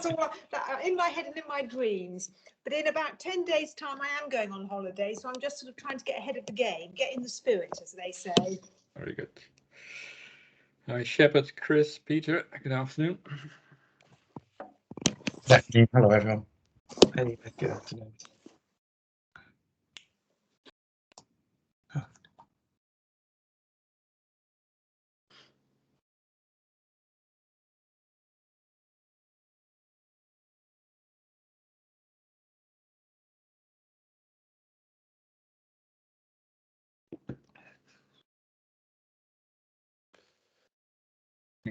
That's all in my head and in my dreams. But in about 10 days' time, I am going on holiday, so I'm just sort of trying to get ahead of the game, get in the spirit, as they say. Very good. Hi, Shepard, Chris, Peter. Good afternoon. Good afternoon. Hello, everyone. Hey, good afternoon.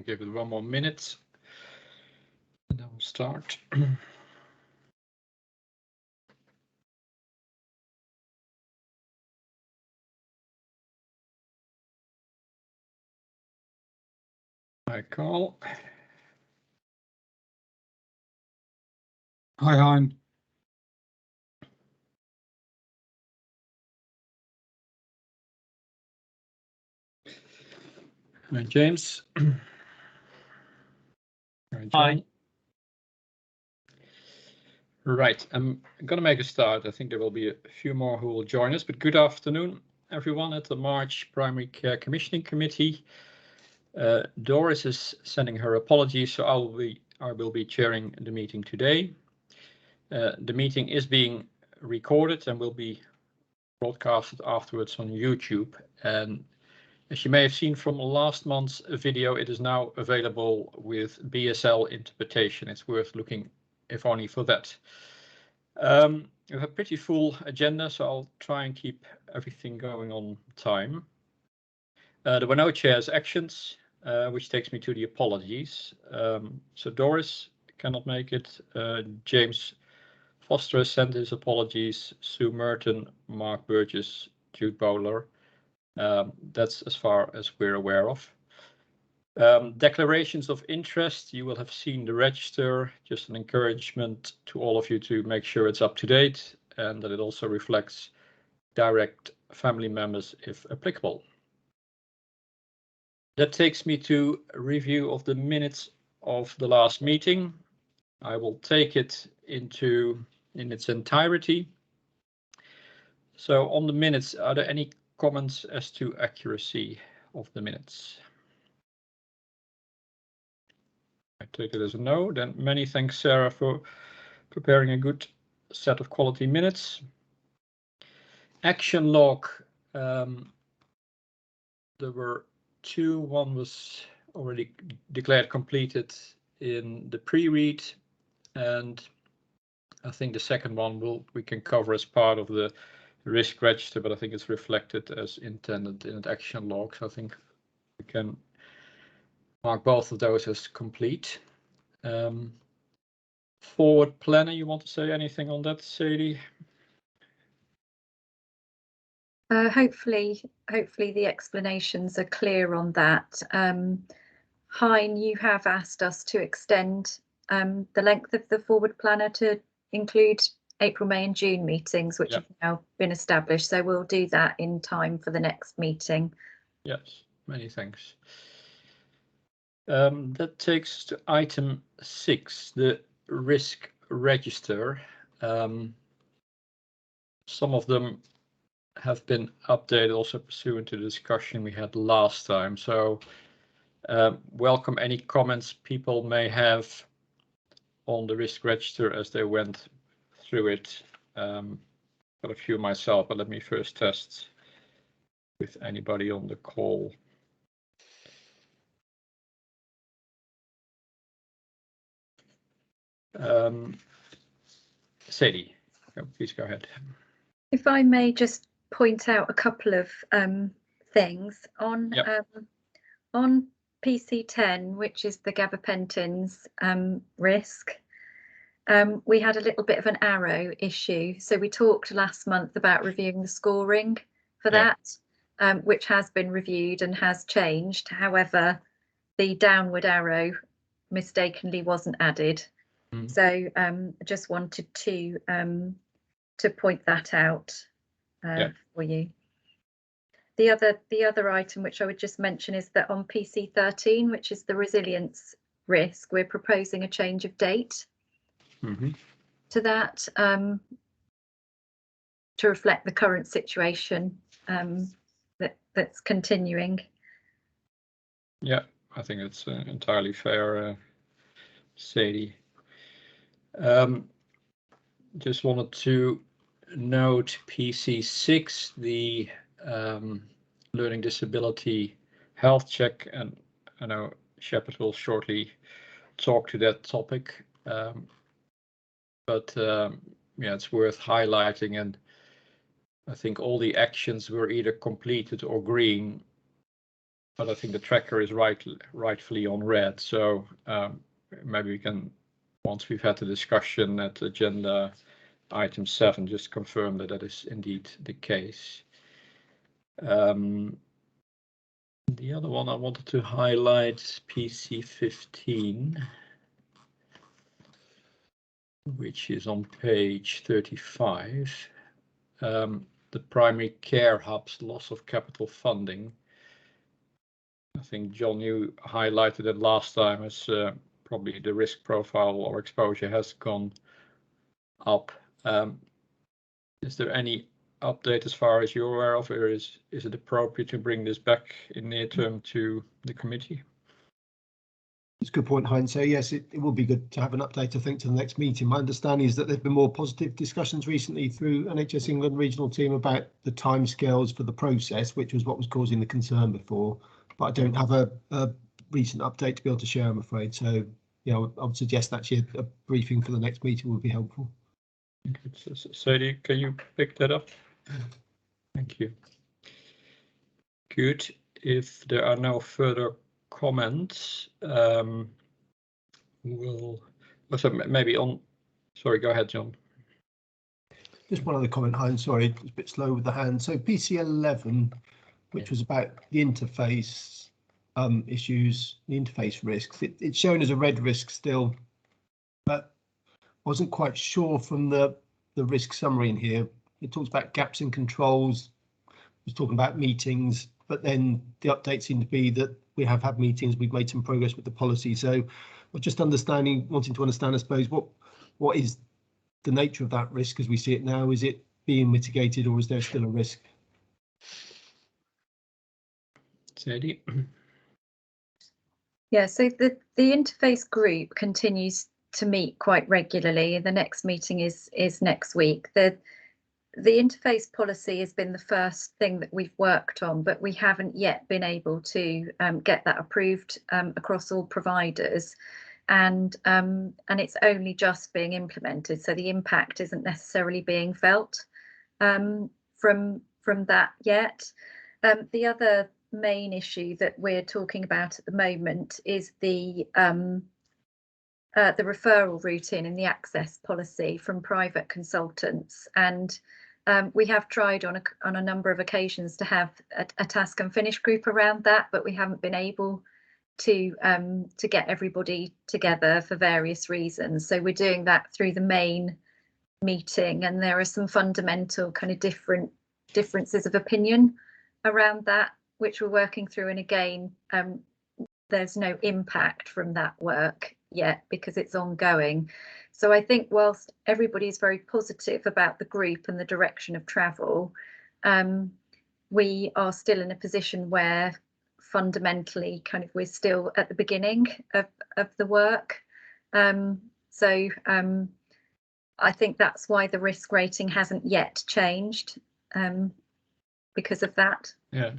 Give it 1 more minute and then we'll start. Hi, Carl. Hi, Hein. Hi, James. Hi, Hi. Right, I'm going to make a start. I think there will be a few more who will join us, but good afternoon, everyone at the March Primary Care Commissioning Committee. Doris is sending her apologies, so I will be chairing the meeting today. The meeting is being recorded and will be broadcasted afterwards on YouTube. And as you may have seen from last month's video, it is now available with BSL interpretation. It's worth looking, if only for that. We have a pretty full agenda, so I'll try and keep everything going on time. There were no chair's actions, which takes me to the apologies. So Doris cannot make it. James Foster sent his apologies. Sue Merton, Mark Burgess, Jude Bowler. That's as far as we're aware of. Declarations of interest, you will have seen the register. Just an encouragement to all of you to make sure it's up to date and that it also reflects direct family members if applicable. That takes me to a review of the minutes of the last meeting. I will take it in its entirety. So on the minutes, are there any comments as to accuracy of the minutes? I take it as a no. Then many thanks, Sarah, for preparing a good set of quality minutes. Action log. There were 2. One was already declared completed in the pre-read, and I think the second one we can cover as part of the risk register, but I think it's reflected as intended in an action log. So I think we can mark both of those as complete. Forward planner, you want to say anything on that, Sadie? Hopefully the explanations are clear on that. Hein, you have asked us to extend the length of the forward planner to include April, May and June meetings, which have now been established. So we'll do that in time for the next meeting. Yes, many thanks. That takes us to item 6, the risk register. Some of them have been updated also pursuant to the discussion we had last time. So welcome any comments people may have on the risk register as they went through it. Got a few myself, but let me first test with anybody on the call. Sadie, please go ahead. If I may just point out a couple of things on on PC10, which is the gabapentins risk. We had a little bit of an arrow issue. So we talked last month about reviewing the scoring for that, which has been reviewed and has changed. However, the downward arrow mistakenly wasn't added. So just wanted to point that out for you. The other item which I would just mention is that on PC13, which is the resilience risk, we're proposing a change of date to that to reflect the current situation that's continuing. Yeah, I think it's entirely fair, Sadie. Just wanted to note PC6, the learning disability health check, and I know Shepard will shortly talk to that topic, but yeah, it's worth highlighting, and I think all the actions were either completed or green, but I think the tracker is rightfully on red, so maybe we can, once we've had the discussion at agenda item 7, just confirm that that is indeed the case. The other one I wanted to highlight, PC15, which is on page 35. The primary care hub's loss of capital funding. I think, John, you highlighted it last time as probably the risk profile or exposure has gone up. Is there any update as far as you're aware of, or is it appropriate to bring this back in near term to the committee? It's a good point, Heinz. So yes, it will be good to have an update, I think, to the next meeting. My understanding is that there've been more positive discussions recently through NHS England regional team about the timescales for the process, which was what was causing the concern before. But I don't have a recent update to be able to share, I'm afraid. So yeah, I would suggest actually a briefing for the next meeting would be helpful. So, Sadie, can you pick that up? Thank you. Good. If there are no further comments, we'll also maybe on. Sorry, go ahead, John. Just one other comment, Heinz. Sorry, it's a bit slow with the hand. So PC11, which was about the interface issues, the interface risks. It's shown as a red risk still, but wasn't quite sure from the risk summary in here. It talks about gaps in controls. It was talking about meetings, but then the update seemed to be that we have had meetings. We've made some progress with the policy. So we're just wanting to understand, I suppose, what is the nature of that risk as we see it now? Is it being mitigated, or is there still a risk? Sadie. Yeah, so the interface group continues to meet quite regularly. The next meeting is next week. The interface policy has been the first thing that we've worked on, but we haven't yet been able to get that approved across all providers, and it's only just being implemented, so the impact isn't necessarily being felt from that yet. The other main issue that we're talking about at the moment is the referral routine in the access policy from private consultants, and we have tried on a number of occasions to have a task and finish group around that, but we haven't been able to get everybody together for various reasons. So we're doing that through the main meeting, and there are some fundamental kind of differences of opinion around that, which we're working through. And again, there's no impact from that work yet because it's ongoing. So I think whilst everybody's very positive about the group and the direction of travel, we are still in a position where fundamentally kind of we're still at the beginning of the work. So I think that's why the risk rating hasn't yet changed, because of that. Yeah,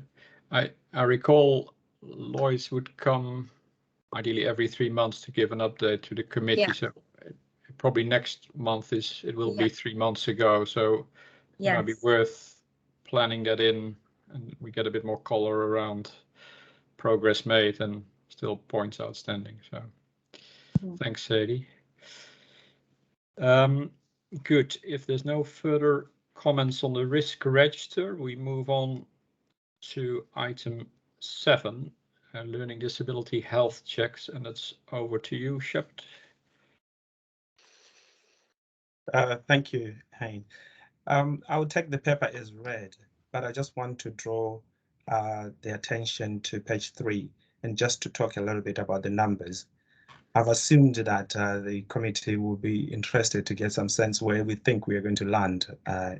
I recall Lois would come ideally every 3 months to give an update to the committee. Yeah. So probably next month it will be 3 months ago. So it might be worth planning that in, and we get a bit more color around progress made and still points outstanding. So thanks, Sadie. Good. If there's no further comments on the risk register, we move on to item 7, learning disability health checks, and it's over to you, Shepard. Thank you, Hein. I will take the paper as read, but I just want to draw the attention to page 3 and just to talk a little bit about the numbers. I've assumed that the committee will be interested to get some sense where we think we are going to land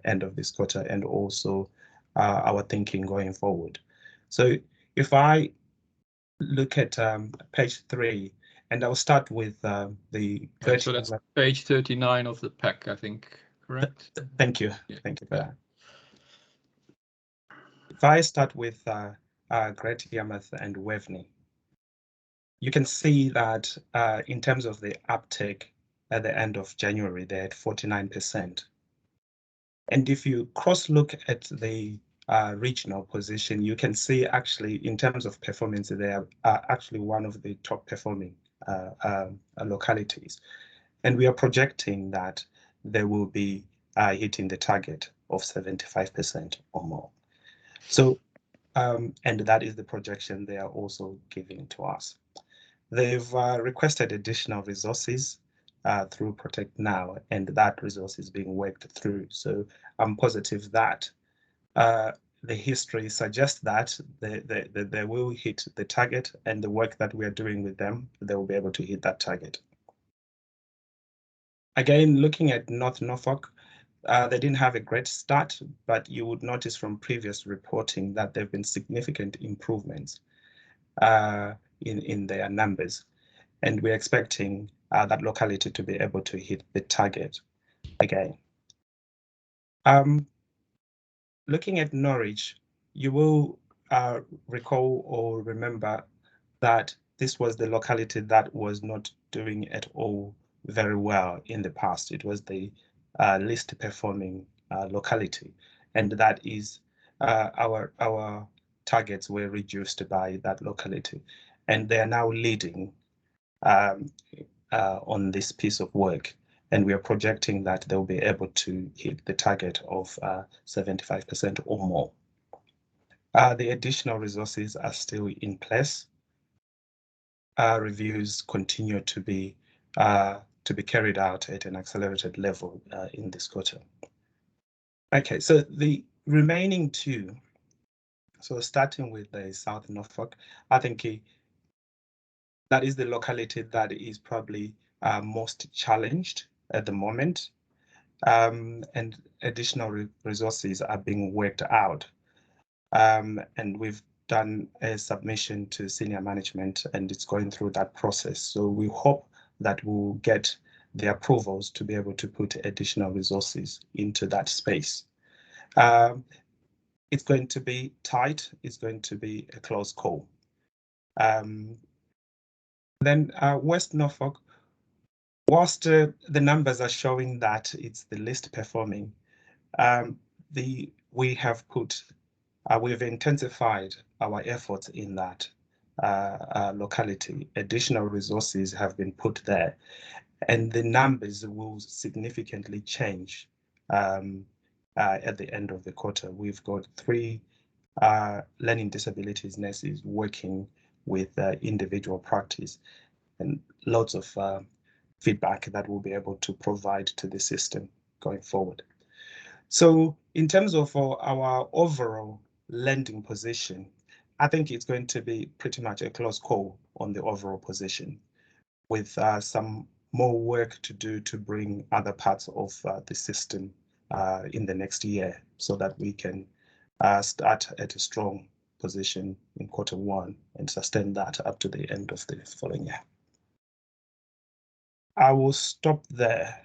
end of this quarter, and also our thinking going forward. So if I look at page 3, and I'll start with the so that's page 39 of the pack, I think, correct? Thank you. Yeah. Thank you for that. If I start with Great Yarmouth and Waveney, you can see that in terms of the uptake at the end of January, they're at 49%. And if you cross-look at the regional position, you can see actually in terms of performance, they are actually one of the top performing localities. And we are projecting that they will be hitting the target of 75% or more. So, and that is the projection they are also giving to us. They've requested additional resources through Protect Now, and that resource is being worked through. So I'm positive that the history suggests that they will hit the target, and the work that we are doing with them, they will be able to hit that target. Again, looking at North Norfolk, they didn't have a great start, but you would notice from previous reporting that there have been significant improvements in their numbers, and we're expecting that locality to be able to hit the target again. Looking at Norwich, you will recall or remember that this was the locality that was not doing at all very well in the past. It was the least performing locality, and that is our targets were reduced by that locality, and they are now leading on this piece of work, and we are projecting that they'll be able to hit the target of 75% or more. The additional resources are still in place. Reviews continue to be carried out at an accelerated level in this quarter. Okay, so the remaining two, so starting with the South Norfolk, I think that is the locality that is probably most challenged at the moment, and additional resources are being worked out, and we've done a submission to senior management, and it's going through that process. So we hope that we'll get the approvals to be able to put additional resources into that space. It's going to be tight. It's going to be a close call. Then West Norfolk, whilst the numbers are showing that it's the least performing, we've intensified our efforts in that locality. Additional resources have been put there, and the numbers will significantly change at the end of the quarter. We've got 3 learning disabilities nurses working with individual practice, and lots of feedback that we'll be able to provide to the system going forward. So in terms of our overall lending position, I think it's going to be pretty much a close call on the overall position, with some more work to do to bring other parts of the system in the next year, so that we can start at a strong position in Q1 and sustain that up to the end of the following year. I will stop there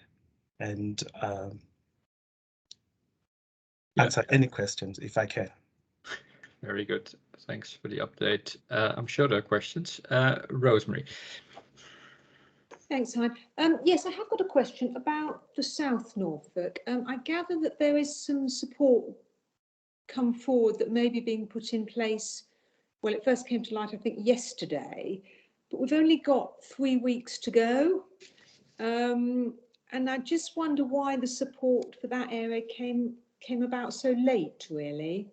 and answer any questions if I can. Very good. Thanks for the update. I'm sure there are questions. Rosemary. Thanks, Hein. Yes, I have got a question about the South Norfolk. I gather that there is some support come forward that may be being put in place. Well, it first came to light, I think, yesterday, but we've only got 3 weeks to go. And I just wonder why the support for that area came about so late, really.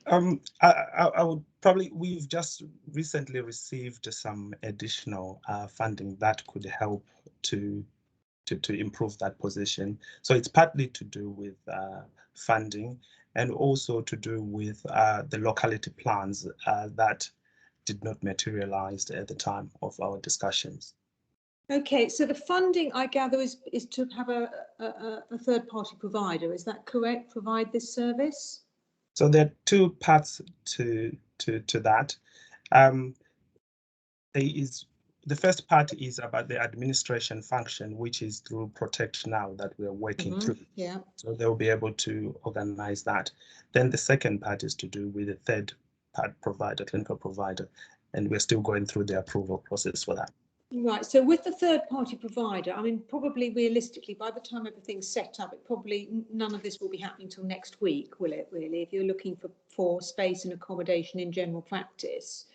I would probably, we've just recently received some additional funding that could help to improve that position. So it's partly to do with funding, and also to do with the locality plans that did not materialize at the time of our discussions. Okay, so the funding, I gather, is to have a third-party provider. Is that correct? Provide this service? So there are two parts to that. The first part is about the administration function, which is through Protect Now that we are working through. Yeah. So they'll be able to organize that. Then the second part is to do with the third part provider, clinical provider, and we're still going through the approval process for that. Right, so with the third-party provider, I mean, probably realistically, by the time everything's set up, none of this will be happening till next week, will it, really, if you're looking for space and accommodation in general practice?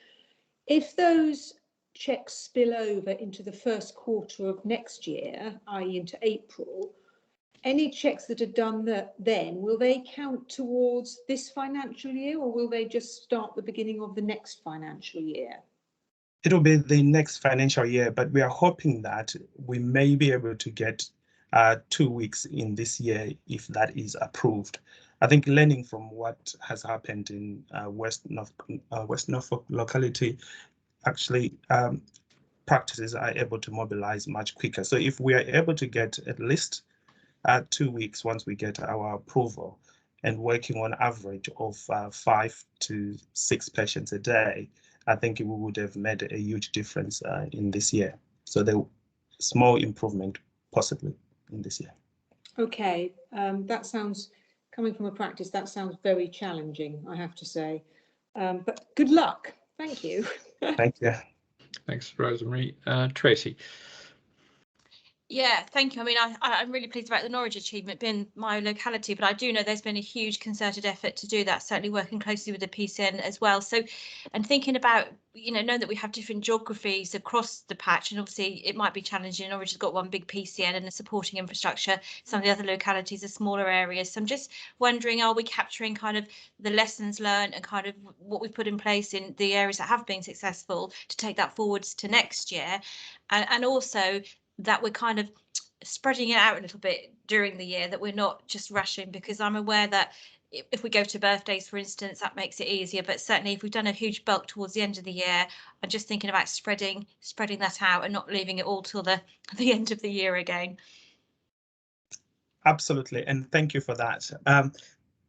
If those checks spill over into the first quarter of next year, i.e. into April, any checks that are done then, will they count towards this financial year, or will they just start the beginning of the next financial year? It'll be the next financial year, but we are hoping that we may be able to get 2 weeks in this year if that is approved. I think learning from what has happened in West Norfolk locality, actually practices are able to mobilize much quicker. So if we are able to get at least 2 weeks once we get our approval and working on average of 5 to 6 patients a day, I think we would have made a huge difference in this year. So the small improvement possibly in this year. Okay, that sounds, coming from a practice, that sounds very challenging, I have to say. But good luck. Thank you. Thank you. Thanks, Rosemary. Tracy. Yeah, thank you. I mean, I'm really pleased about the Norwich achievement being my locality, but I do know there's been a huge concerted effort to do that, certainly working closely with the PCN as well. So, and thinking about, know that we have different geographies across the patch, and obviously it might be challenging. Norwich has got one big PCN and a supporting infrastructure. Some of the other localities are smaller areas. So I'm just wondering, are we capturing kind of the lessons learned and kind of what we've put in place in the areas that have been successful to take that forwards to next year? And also, that we're kind of spreading it out a little bit during the year, that we're not just rushing, because I'm aware that if we go to birthdays, for instance, that makes it easier. But certainly if we've done a huge bulk towards the end of the year, I'm just thinking about spreading that out and not leaving it all till the end of the year again. Absolutely, and thank you for that.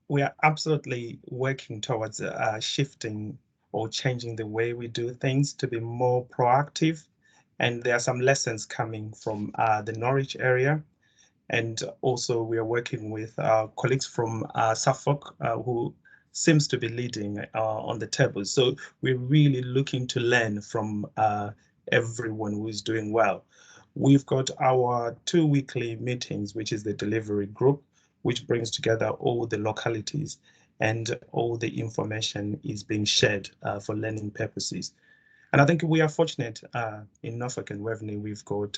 We are absolutely working towards shifting or changing the way we do things to be more proactive. And there are some lessons coming from the Norwich area. And also we are working with colleagues from Suffolk who seems to be leading on the table. So we're really looking to learn from everyone who is doing well. We've got our 2 weekly meetings, which is the delivery group, which brings together all the localities, and all the information is being shared for learning purposes. And I think we are fortunate in Norfolk and Waveney. We've got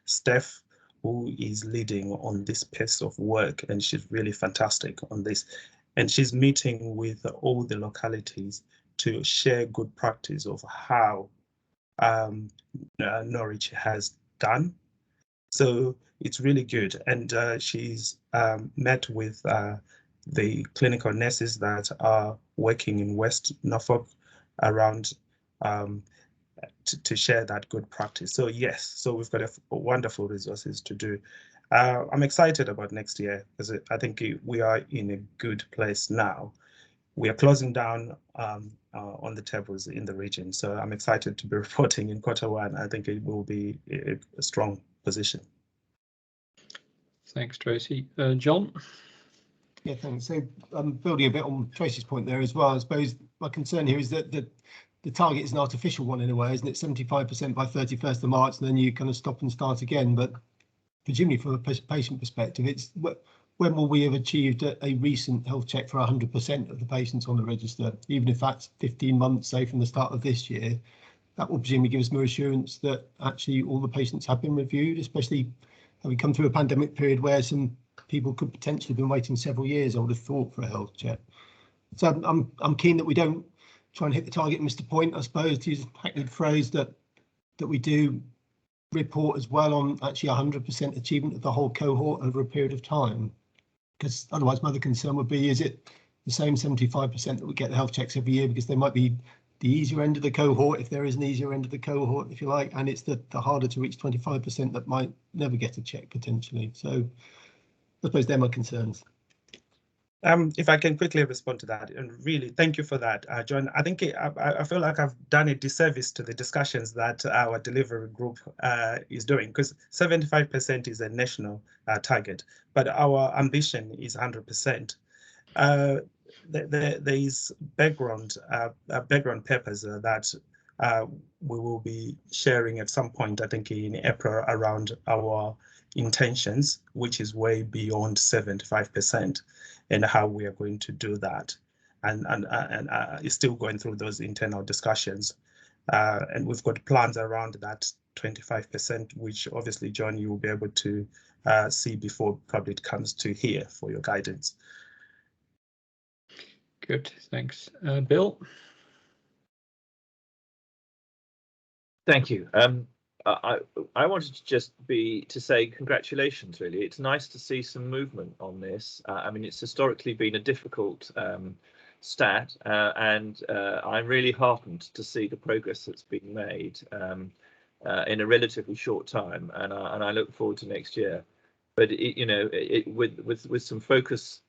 Steph, who is leading on this piece of work, and she's really fantastic on this. And she's meeting with all the localities to share good practice of how Norwich has done. So it's really good. And she's met with the clinical nurses that are working in West Norfolk around to share that good practice. So yes, so we've got a wonderful resources to do. I'm excited about next year, because I think we are in a good place now. We are closing down on the tables in the region. So I'm excited to be reporting in Q1. I think it will be a strong position. Thanks, Tracy. John? Yeah, thanks. So building a bit on Tracy's point there as well, I suppose my concern here is that the target is an artificial one in a way, isn't it? 75% by 31st of March, and then you kind of stop and start again. But presumably from a patient perspective, it's when will we have achieved a recent health check for 100% of the patients on the register? Even if that's 15 months, say, from the start of this year, that will presumably give us more assurance that actually all the patients have been reviewed, especially having come through a pandemic period where some people could potentially have been waiting several years, I would have thought, for a health check. So I'm keen that we don't try and hit the target, Mr. Point, I suppose, to use a hackneyed phrase, that we do report as well on actually 100% achievement of the whole cohort over a period of time. Because otherwise my other concern would be, is it the same 75% that we get the health checks every year, because they might be easier end of the cohort, if there is an easier end of the cohort, if you like, and it's the harder to reach 25% that might never get a check potentially. So I suppose they're my concerns. If I can quickly respond to that, and really thank you for that, John. I think I feel like I've done a disservice to the discussions that our delivery group is doing, because 75% is a national target, but our ambition is 100%. There is background papers that we will be sharing at some point, I think in April, around our intentions, which is way beyond 75%, and how we are going to do that, and is still going through those internal discussions, and we've got plans around that 25%, which obviously, John, you will be able to see before probably it comes to here for your guidance. Good, thanks. Bill? Thank you. I wanted to just say congratulations, really. It's nice to see some movement on this. I mean, it's historically been a difficult stat, and I'm really heartened to see the progress that's been made in a relatively short time, and I look forward to next year. But with some focus,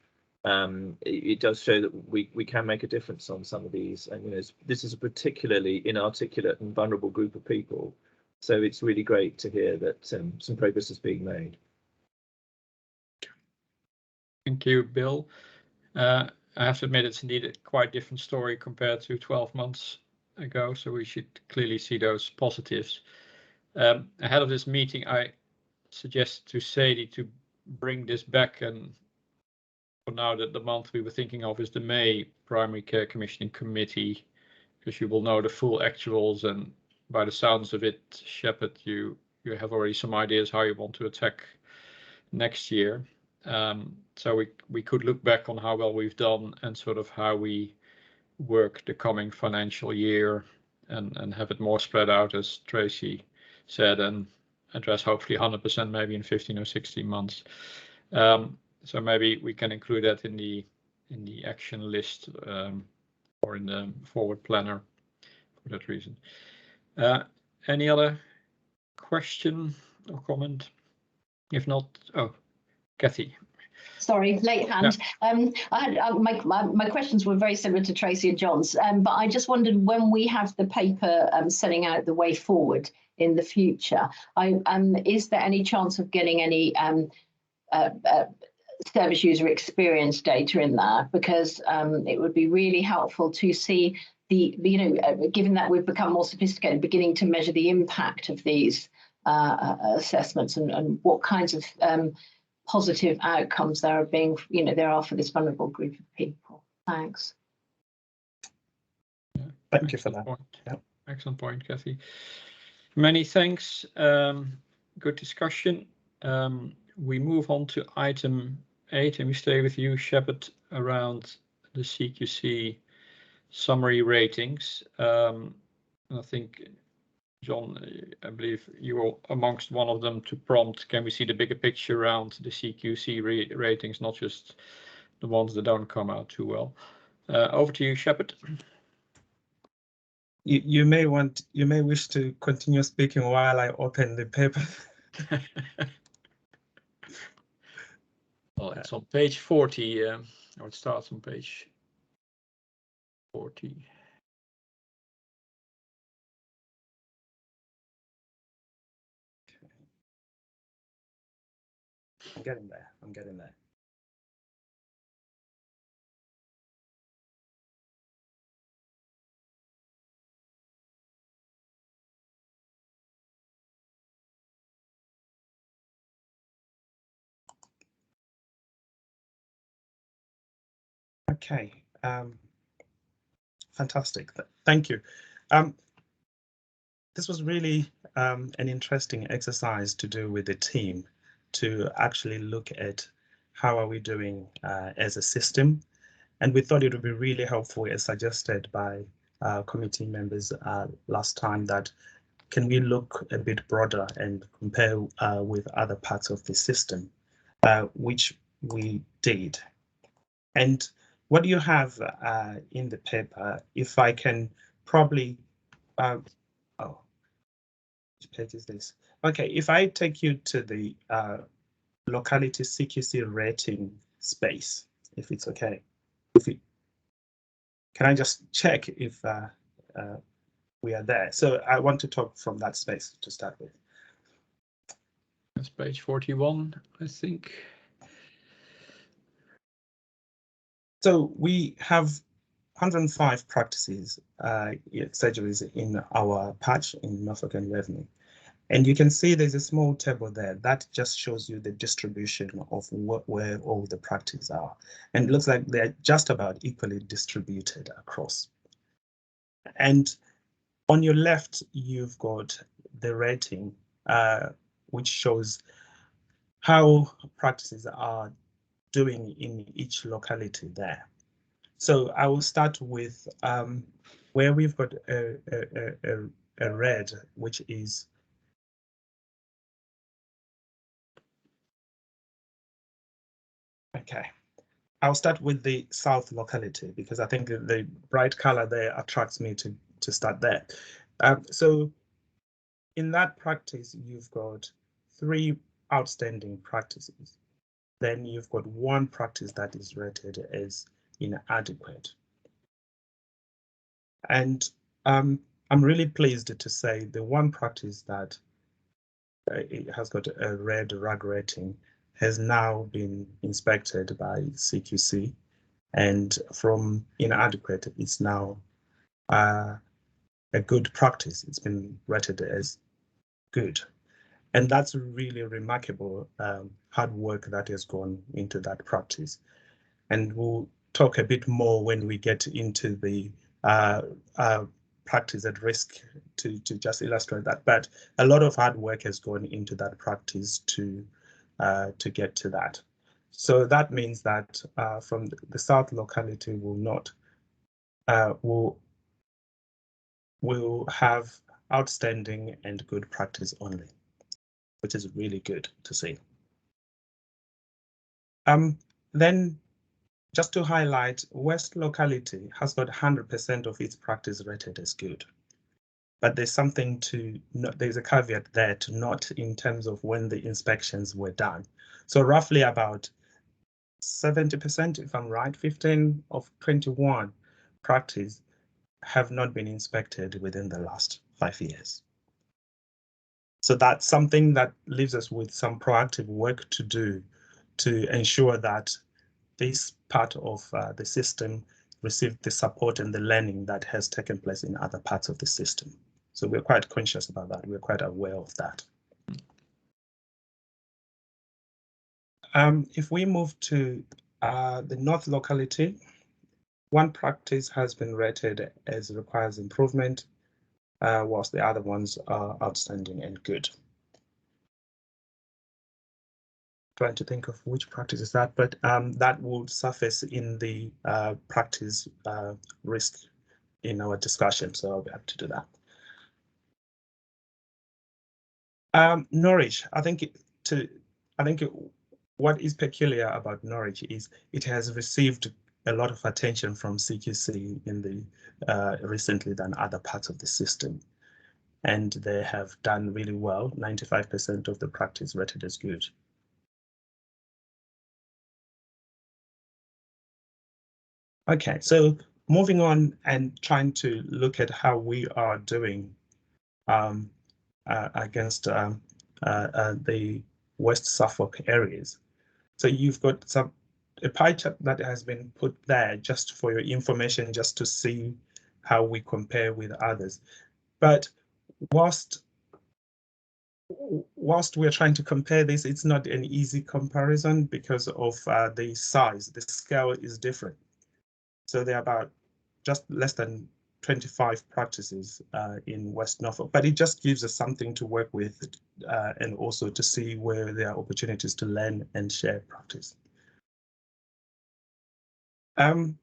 it does show that we can make a difference on some of these, and this is a particularly inarticulate and vulnerable group of people. So it's really great to hear that some progress is being made. Thank you, Bill. I have to admit it's indeed a quite different story compared to 12 months ago, so we should clearly see those positives. Ahead of this meeting, I suggest to Sadie to bring this back, and for now that the month we were thinking of is the May Primary Care Commissioning Committee, because you will know the full actuals, and by the sounds of it, Shepard, you have already some ideas how you want to attack next year. So we could look back on how well we've done and sort of how we work the coming financial year, and have it more spread out, as Tracy said, and address hopefully 100% maybe in 15 or 16 months. So maybe we can include that in the action list, or in the forward planner for that reason. Any other question or comment? If not, Kathy. Sorry, late hand. Yeah. My questions were very similar to Tracy and John's, but I just wondered, when we have the paper setting out the way forward in the future, is there any chance of getting any service user experience data in there? Because it would be really helpful to see given that we've become more sophisticated, beginning to measure the impact of these assessments, and what kinds of positive outcomes there are for this vulnerable group of people. Thanks. Yeah, thank you for that. Yeah. Excellent point, Kathy. Many thanks. Good discussion. We move on to item 8, and we stay with you, Shepard, around the CQC summary ratings. I think, John, I believe you were amongst one of them to prompt, can we see the bigger picture around the CQC ratings, not just the ones that don't come out too well. Over to you, Shepard. You may wish to continue speaking while I open the paper. Well, it's on page 40, or it starts on page 40. I'm getting there. Okay, fantastic. Thank you. This was really an interesting exercise to do with the team, to actually look at how are we doing as a system. And we thought it would be really helpful, as suggested by committee members last time, that can we look a bit broader and compare with other parts of the system, which we did. And what you have in the paper, if I can probably, oh, which page is this? Okay, if I take you to the Locality Cqc Rating space, if it's okay, can I just check if we are there? So I want to talk from that space to start with. That's page 41, I think. So we have 105 practices, surgeries in our patch in Norfolk and Revenue. And you can see there's a small table there that just shows you the distribution of where all the practices are. And it looks like they're just about equally distributed across. And on your left, you've got the rating, which shows how practices are doing in each locality there. So I will start with where we've got a red, which is okay. I'll start with the south locality because I think the bright color there attracts me to start there. So in that practice, you've got 3 outstanding practices. Then you've got 1 practice that is rated as inadequate. And I'm really pleased to say the 1 practice that it has got a red rag rating has now been inspected by CQC, and from inadequate, it's now a good practice. It's been rated as good. And that's really remarkable hard work that has gone into that practice. And we'll talk a bit more when we get into the practice at risk to just illustrate that. But a lot of hard work has gone into that practice to get to that. So that means that from the south locality will have outstanding and good practice only, which is really good to see. Then just to highlight, West locality has got 100% of its practice rated as good. But there's something to note, there's a caveat there to note in terms of when the inspections were done. So roughly about 70%, if I'm right, 15 of 21 practice have not been inspected within the last 5 years. So that's something that leaves us with some proactive work to do to ensure that this part of the system received the support and the learning that has taken place in other parts of the system. So we're quite conscious about that. We're quite aware of that. If we move to the north locality, 1 practice has been rated as requires improvement, whilst the other ones are outstanding and good. Trying to think of which practice is that, but that will surface in the practice risk in our discussion, so I'll be happy to do that. Norwich, I think what is peculiar about Norwich is it has received a lot of attention from CQC in the recently than other parts of the system, and they have done really well. 95% of the practice rated as good. Okay, so moving on and trying to look at how we are doing against the West Suffolk areas. So you've got a pie chart that has been put there just for your information, just to see how we compare with others. But whilst we're trying to compare this, it's not an easy comparison because of the size. The scale is different. So there are about just less than 25 practices in West Norfolk, but it just gives us something to work with and also to see where there are opportunities to learn and share practice. I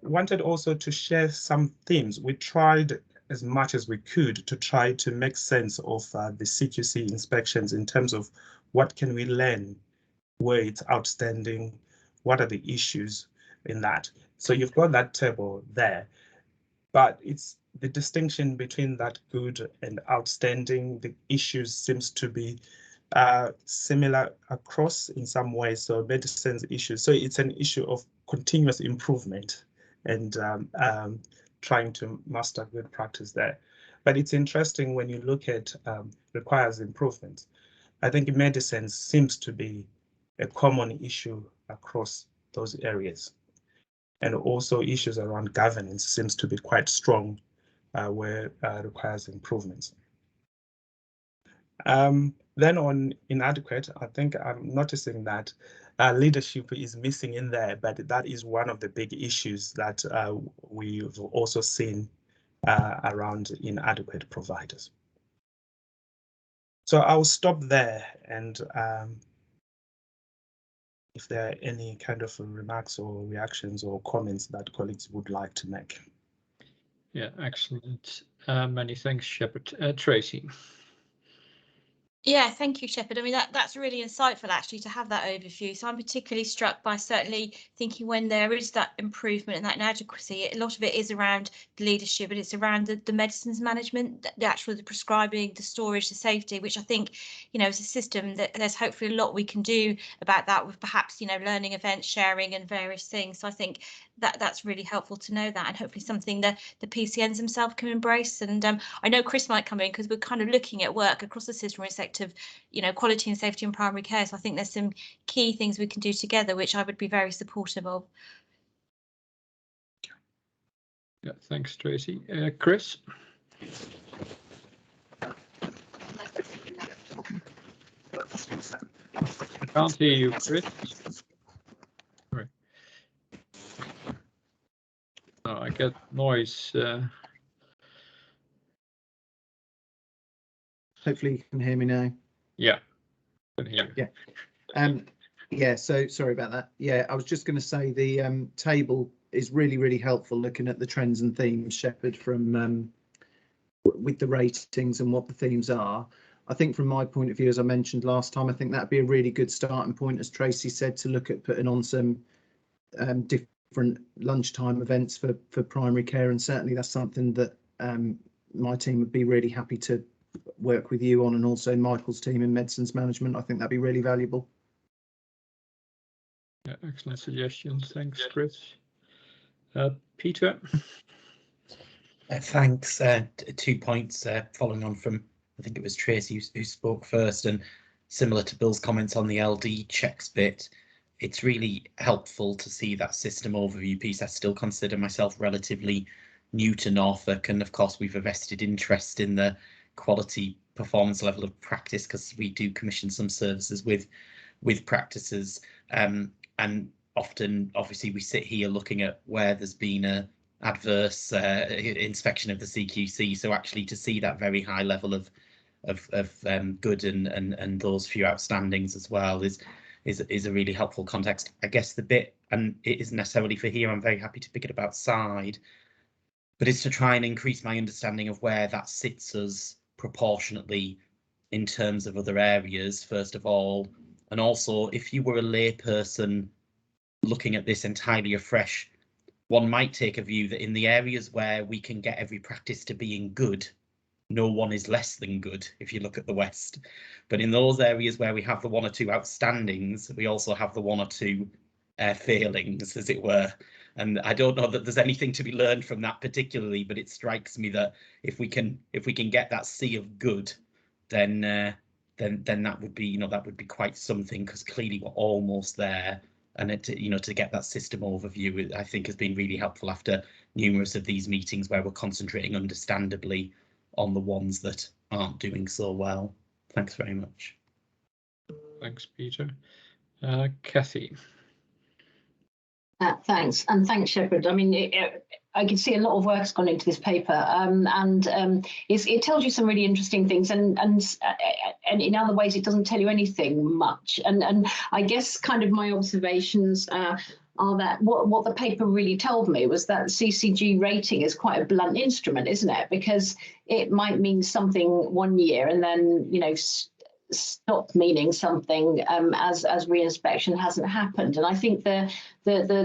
wanted also to share some themes. We tried as much as we could to try to make sense of the Cqc inspections in terms of what can we learn, where it's outstanding, what are the issues in that. So you've got that table there. but it's the distinction between that good and outstanding. The issues seems to be similar across in some ways. So medicines issues. So it's an issue of continuous improvement and trying to master good practice there. But it's interesting when you look at requires improvement. I think medicine seems to be a common issue across those areas. And also issues around governance seems to be quite strong where requires improvements. Then on inadequate, I think I'm noticing that leadership is missing in there, but that is one of the big issues that we've also seen around inadequate providers. So I'll stop there, and if there are any kind of remarks or reactions or comments that colleagues would like to make. Yeah, excellent. Many thanks, Shepard. Tracy. Yeah, thank you, Shepard. I mean, that's really insightful, actually, to have that overview. So I'm particularly struck by certainly thinking when there is that improvement and that inadequacy, a lot of it is around the leadership, and it's around the medicines management, the prescribing, the storage, the safety, which I think, you know, as a system, that there's hopefully a lot we can do about that with perhaps, you know, learning events, sharing and various things. So I think that's really helpful to know that, and hopefully something that the PCNs themselves can embrace. And I know Chris might come in because we're kind of looking at work across the system of, you know, quality and safety in primary care. So I think there's some key things we can do together, which I would be very supportive of. Yeah, thanks, Tracy. Chris? I can't hear you, Chris. Sorry. Oh, I get noise. Hopefully you can hear me now. Yeah, I can hear you. Yeah. Yeah, so sorry about that. Yeah, I was just going to say the table is really helpful, looking at the trends and themes, Shepard, from with the ratings and what the themes are. I think from my point of view, as I mentioned last time, I think that'd be a really good starting point, as Tracy said, to look at putting on some different lunchtime events for primary care, and certainly that's something that my team would be really happy to work with you on, and also Michael's team in medicines management. I think that'd be really valuable. Yeah, excellent suggestions. Thanks, Chris. Peter? Thanks. 2 points following on from, I think it was Tracy who spoke first, and similar to Bill's comments on the LD checks bit, it's really helpful to see that system overview piece. I still consider myself relatively new to Norfolk, and of course we've a vested interest in the quality performance level of practice, because we do commission some services with practices, and often obviously we sit here looking at where there's been a adverse inspection of the CQC, so actually to see that very high level of good and those few outstandings as well is a really helpful context. I guess the bit, and it isn't necessarily for here, I'm very happy to pick it up outside, but it's to try and increase my understanding of where that sits us proportionately in terms of other areas, first of all, and also if you were a layperson looking at this entirely afresh, one might take a view that in the areas where we can get every practice to being good, no one is less than good if you look at the West. But in those areas where we have the 1 or 2 outstandings, we also have the 1 or 2 failings, as it were. And I don't know that there's anything to be learned from that particularly, but it strikes me that if we can get that sea of good, then that would be, that would be quite something, because clearly we're almost there. And to get that system overview, I think has been really helpful after numerous of these meetings where we're concentrating understandably on the ones that aren't doing so well. Thanks very much. Thanks, Peter. Kathy. Thanks, and thanks, Shepard. I mean, I can see a lot of work's gone into this paper, and it tells you some really interesting things, and in other ways it doesn't tell you anything much. And I guess kind of my observations are that what the paper really told me was that CCG rating is quite a blunt instrument, isn't it? Because it might mean something one year, and then stopped meaning something as re-inspection hasn't happened. And I think the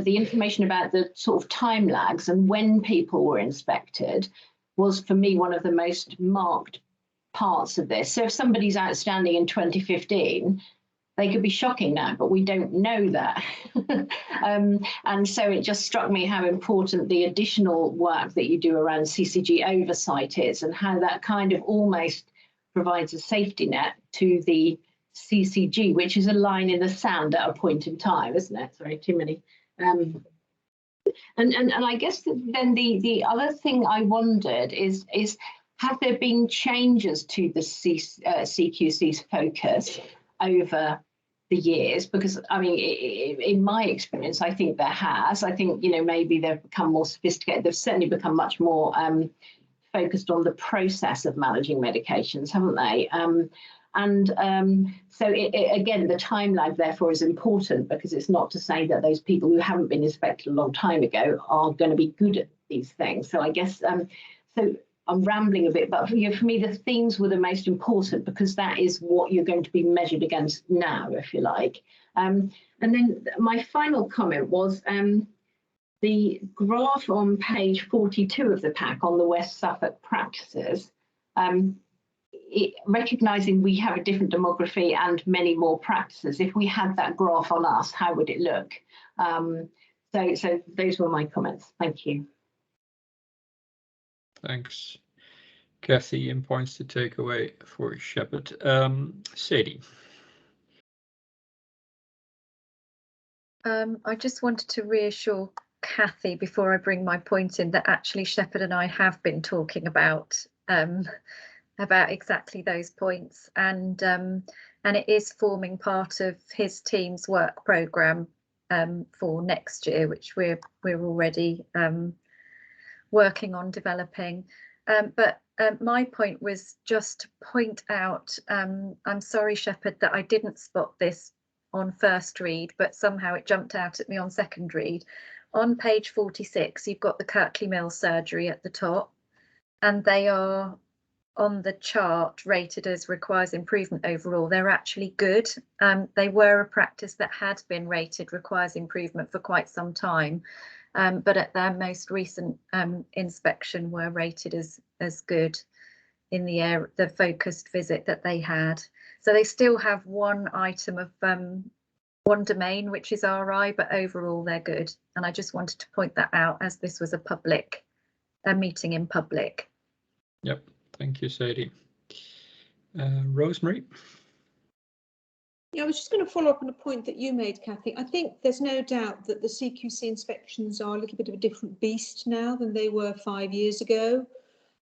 information about the sort of time lags and when people were inspected was, for me, one of the most marked parts of this. So if somebody's outstanding in 2015, they could be shocking now, but we don't know that. And so it just struck me how important the additional work that you do around CCG oversight is, and how that kind of almost provides a safety net to the CCG, which is a line in the sand at a point in time, isn't it? Sorry, too many. And I guess then the other thing I wondered is have there been changes to the CQC's focus over the years? Because I mean, in my experience, I think there has. I think, you know, maybe they've become more sophisticated. They've certainly become much more focused on the process of managing medications, haven't they? So again, the time lag therefore is important, because it's not to say that those people who haven't been inspected a long time ago are going to be good at these things. So I guess, so I'm rambling a bit, but for me, the themes were the most important, because that is what you're going to be measured against now, if you like. And then my final comment was the graph on page 42 of the pack on the West Suffolk practices, recognising we have a different demography and many more practices. If we had that graph on us, how would it look? So those were my comments. Thank you. Thanks, Kathy. And points to take away for Shepherd. Sadie. I just wanted to reassure Kathy before I bring my point in that actually Shepherd and I have been talking about exactly those points, and it is forming part of his team's work programme for next year, which we're already working on developing. But my point was just to point out, I'm sorry, Shepherd, that I didn't spot this on first read, but somehow it jumped out at me on second read. On page 46, you've got the Kirkley Mill surgery at the top, and they are on the chart rated as requires improvement overall. They're actually good. They were a practice that had been rated requires improvement for quite some time, but at their most recent inspection were rated as good in the focused visit that they had. So they still have one item of one domain, which is RI, but overall they're good. And I just wanted to point that out, as this was a meeting in public. Yep, thank you, Sadie. Rosemary. Yeah, I was just going to follow up on a point that you made, Kathy. I think there's no doubt that the CQC inspections are a little bit of a different beast now than they were 5 years ago.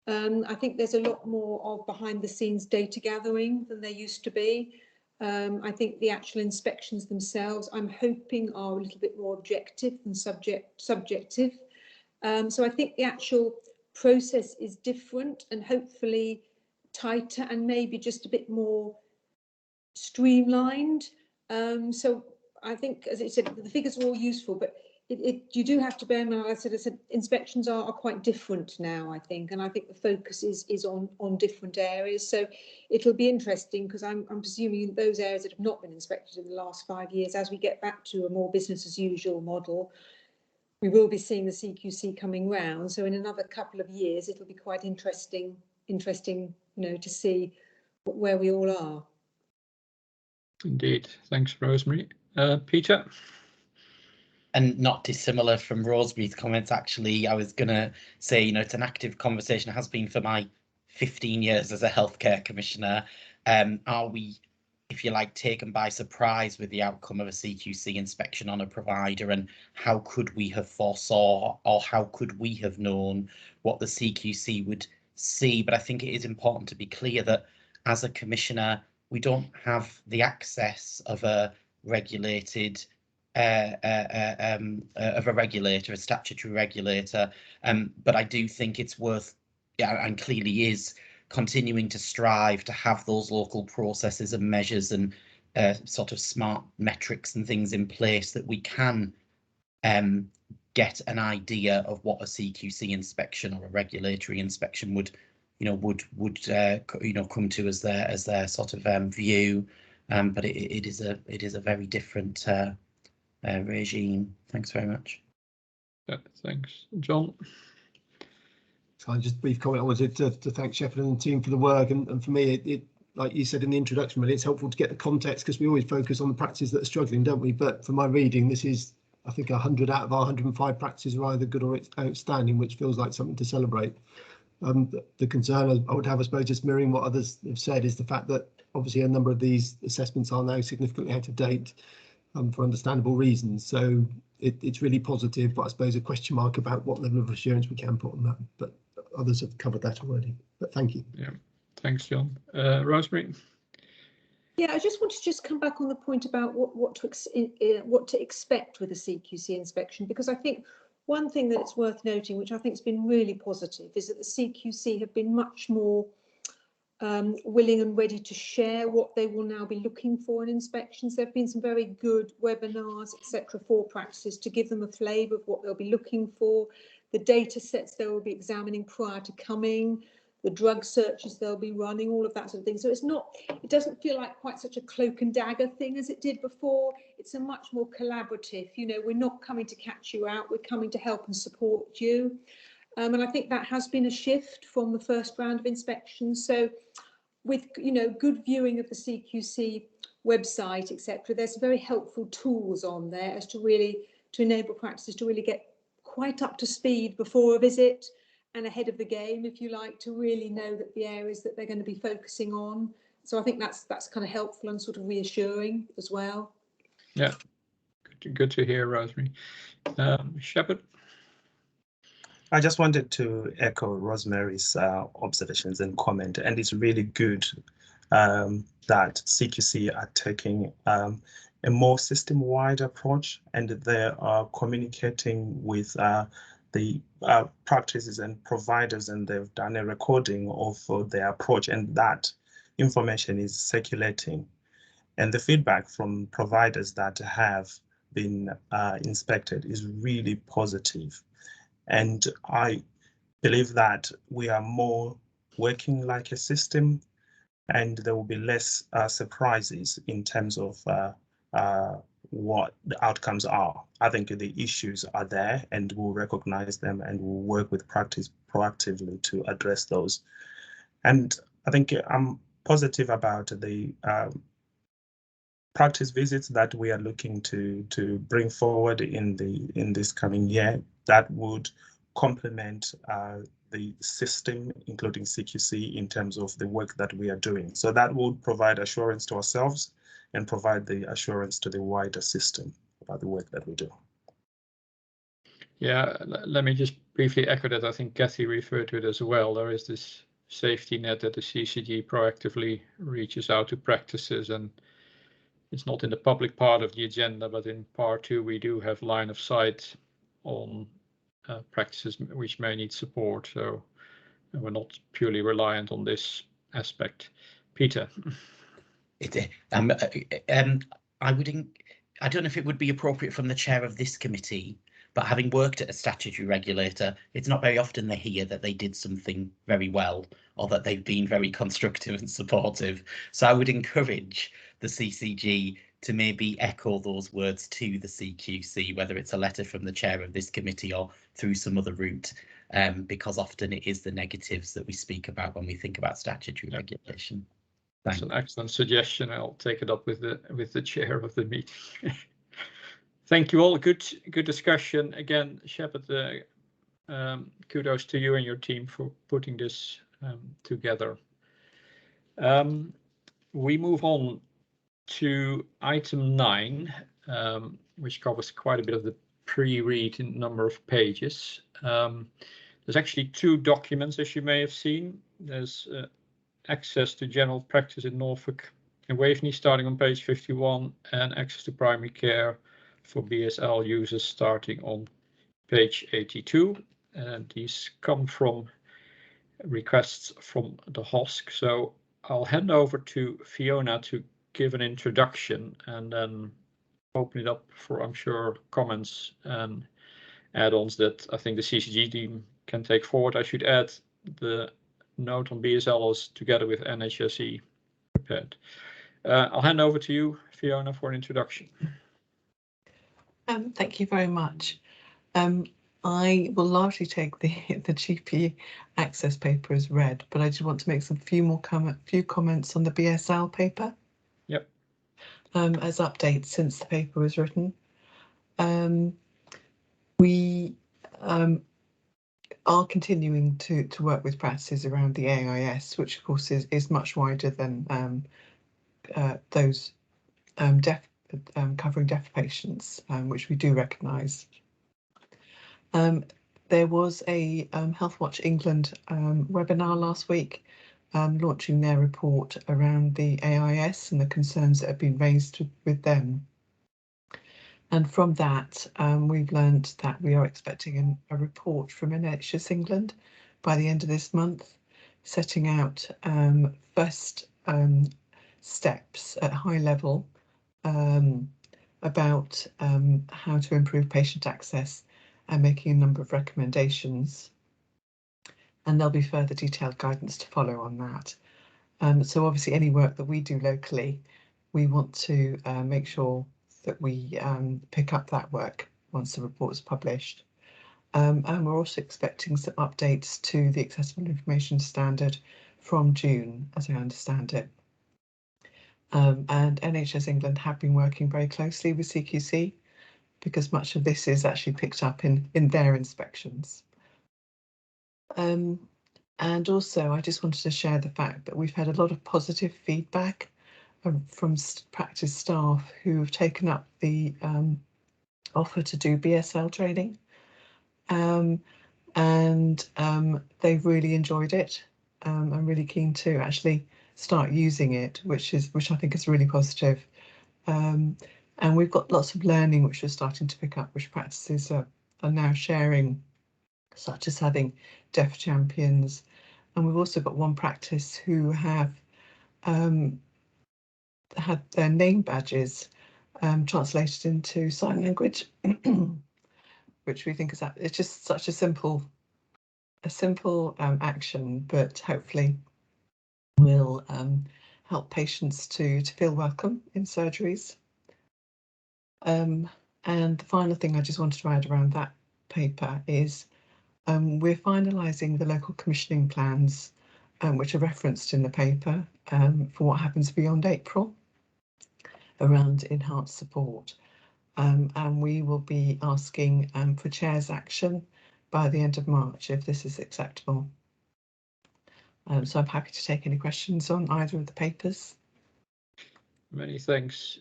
I think there's a lot more of behind the scenes data gathering than there used to be. I think the actual inspections themselves, I'm hoping, are a little bit more objective than subjective. So I think the actual process is different and hopefully tighter and maybe just a bit more streamlined. So I think, as I said, the figures are all useful, but you do have to bear in mind, as I said, inspections are quite different now, I think, and I think the focus is on different areas. So it'll be interesting, because I'm presuming those areas that have not been inspected in the last 5 years, as we get back to a more business as usual model, we will be seeing the CQC coming round. So in another couple of years, it'll be quite interesting, you know, to see where we all are. Indeed. Thanks, Rosemary. Peter? And not dissimilar from Rosemary's comments, actually, I was going to say, you know, it's an active conversation. It has been for my 15 years as a healthcare commissioner. Are we, if you like, taken by surprise with the outcome of a CQC inspection on a provider, and how could we have foresaw, or how could we have known what the CQC would see? But I think it is important to be clear that as a commissioner, we don't have the access of a regulated regulator, a statutory regulator, but I do think it's worth, and clearly is, continuing to strive to have those local processes and measures and sort of smart metrics and things in place that we can get an idea of what a CQC inspection or a regulatory inspection would would come to as their sort of view, but it is a very different regime. Thanks very much. Yeah, thanks, John. So I just brief comment. I wanted to thank Shepard and the team for the work, and for me, it like you said in the introduction, really, it's helpful to get the context, because we always focus on the practices that are struggling, don't we? But for my reading, this is, I think, 100 out of our 105 practices are either good or outstanding, which feels like something to celebrate. The concern I would have, I suppose, just mirroring what others have said, is the fact that obviously a number of these assessments are now significantly out of date, for understandable reasons. So it's really positive, but I suppose a question mark about what level of assurance we can put on that. But others have covered that already. But thank you. Yeah, thanks, John. Rosemary. Yeah, I just wanted to come back on the point about what to expect with a CQC inspection, because I think one thing that it's worth noting, which I think has been really positive, is that the CQC have been much more willing and ready to share what they will now be looking for in inspections. There have been some very good webinars, etc., for practices to give them a flavour of what they'll be looking for, the data sets they will be examining prior to coming, the drug searches they'll be running, all of that sort of thing. So it doesn't feel like quite such a cloak and dagger thing as it did before. It's a much more collaborative, we're not coming to catch you out, we're coming to help and support you. And I think that has been a shift from the first round of inspections. So with, good viewing of the CQC website, etc., there's very helpful tools on there as to enable practices to really get quite up to speed before a visit, and ahead of the game, if you like, to really know that the areas that they're going to be focusing on. So I think that's kind of helpful and sort of reassuring as well. Yeah, good to hear, Rosemary. Shepard. I just wanted to echo Rosemary's observations and comment, and it's really good that CQC are taking a more system-wide approach, and they are communicating with the practices and providers, and they've done a recording of their approach, and that information is circulating. And the feedback from providers that have been inspected is really positive. And I believe that we are more working like a system, and there will be less surprises in terms of what the outcomes are. I think the issues are there, and we'll recognize them, and we'll work with practice proactively to address those. And I think I'm positive about the practice visits that we are looking to bring forward in this coming year that would complement the system, including CQC, in terms of the work that we are doing. So that would provide assurance to ourselves and provide the assurance to the wider system about the work that we do. Yeah, let me just briefly echo that. I think Kathy referred to it as well. There is this safety net that the CCG proactively reaches out to practices, and it's not in the public part of the agenda, but in part 2 we do have line of sight on practices which may need support. So we're not purely reliant on this aspect. Peter. I don't know if it would be appropriate from the chair of this committee, but having worked at a statutory regulator, it's not very often they hear that they did something very well or that they've been very constructive and supportive. So I would encourage the CCG to maybe echo those words to the CQC, whether it's a letter from the chair of this committee or through some other route, because often it is the negatives that we speak about when we think about statutory regulation. That's an excellent suggestion. I'll take it up with the chair of the meeting. Thank you all. Good discussion. Again, Shepard, kudos to you and your team for putting this together. We move on to item 9, which covers quite a bit of the pre-read in number of pages. There's actually 2 documents, as you may have seen. There's access to general practice in Norfolk and Waveney starting on page 51, and access to primary care for BSL users starting on page 82. And these come from requests from the HOSC. So I'll hand over to Fiona to give an introduction and then open it up for, I'm sure, comments and add-ons that I think the CCG team can take forward. I should add the note on BSL is together with NHSE prepared. I'll hand over to you, Fiona, for an introduction. Thank you very much. I will largely take the GP access paper as read, but I just want to make few comments on the BSL paper. Yep. As updates since the paper was written. We are continuing to work with practices around the AIS, which of course is much wider than those covering deaf patients, which we do recognise. There was a Healthwatch England webinar last week launching their report around the AIS and the concerns that have been raised with them. And from that, we've learned that we are expecting a report from NHS England by the end of this month, setting out first steps at high level about how to improve patient access and making a number of recommendations. And there'll be further detailed guidance to follow on that. So obviously any work that we do locally, we want to make sure that we pick up that work once the report is published. And we're also expecting some updates to the Accessible Information Standard from June, as I understand it. And NHS England have been working very closely with CQC because much of this is actually picked up in their inspections. And also, I just wanted to share the fact that we've had a lot of positive feedback from practice staff who have taken up the offer to do BSL training, and they've really enjoyed it. I'm really keen to actually start using it, which I think is really positive. And we've got lots of learning which we're starting to pick up, which practices are now sharing, such as having deaf champions. And we've also got one practice who have had their name badges translated into sign language, which we think is it's just such a simple action, but hopefully will help patients to feel welcome in surgeries. And the final thing I just wanted to add around that paper is we're finalising the local commissioning plans, which are referenced in the paper for what happens beyond April around enhanced support. And we will be asking for Chair's action by the end of March if this is acceptable. So I'm happy to take any questions on either of the papers. Many thanks,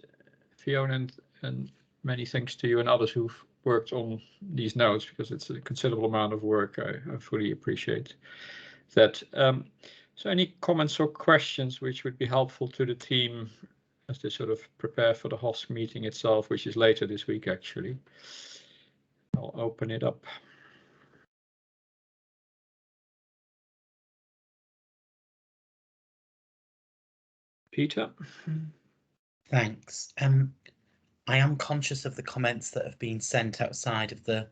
Fiona, and many thanks to you and others who've worked on these notes, because it's a considerable amount of work. I fully appreciate that. So any comments or questions which would be helpful to the team as they sort of prepare for the HOSC meeting itself, which is later this week, actually? I'll open it up. Peter? Thanks. I am conscious of the comments that have been sent outside of the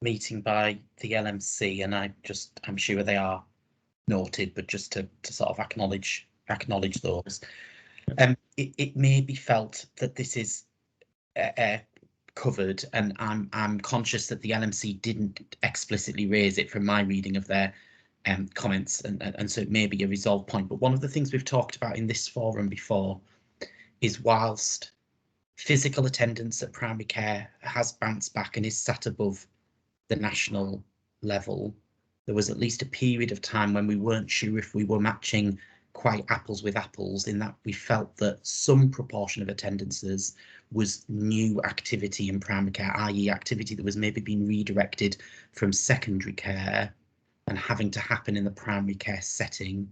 meeting by the LMC, and I'm sure they are noted, but just to sort of acknowledge those. It may be felt that this is covered, and I'm conscious that the LMC didn't explicitly raise it from my reading of their comments, and so it may be a resolved point. But one of the things we've talked about in this forum before is whilst physical attendance at primary care has bounced back and is sat above the national level, there was at least a period of time when we weren't sure if we were matching quite apples with apples, in that we felt that some proportion of attendances was new activity in primary care, i.e. activity that was maybe being redirected from secondary care and having to happen in the primary care setting.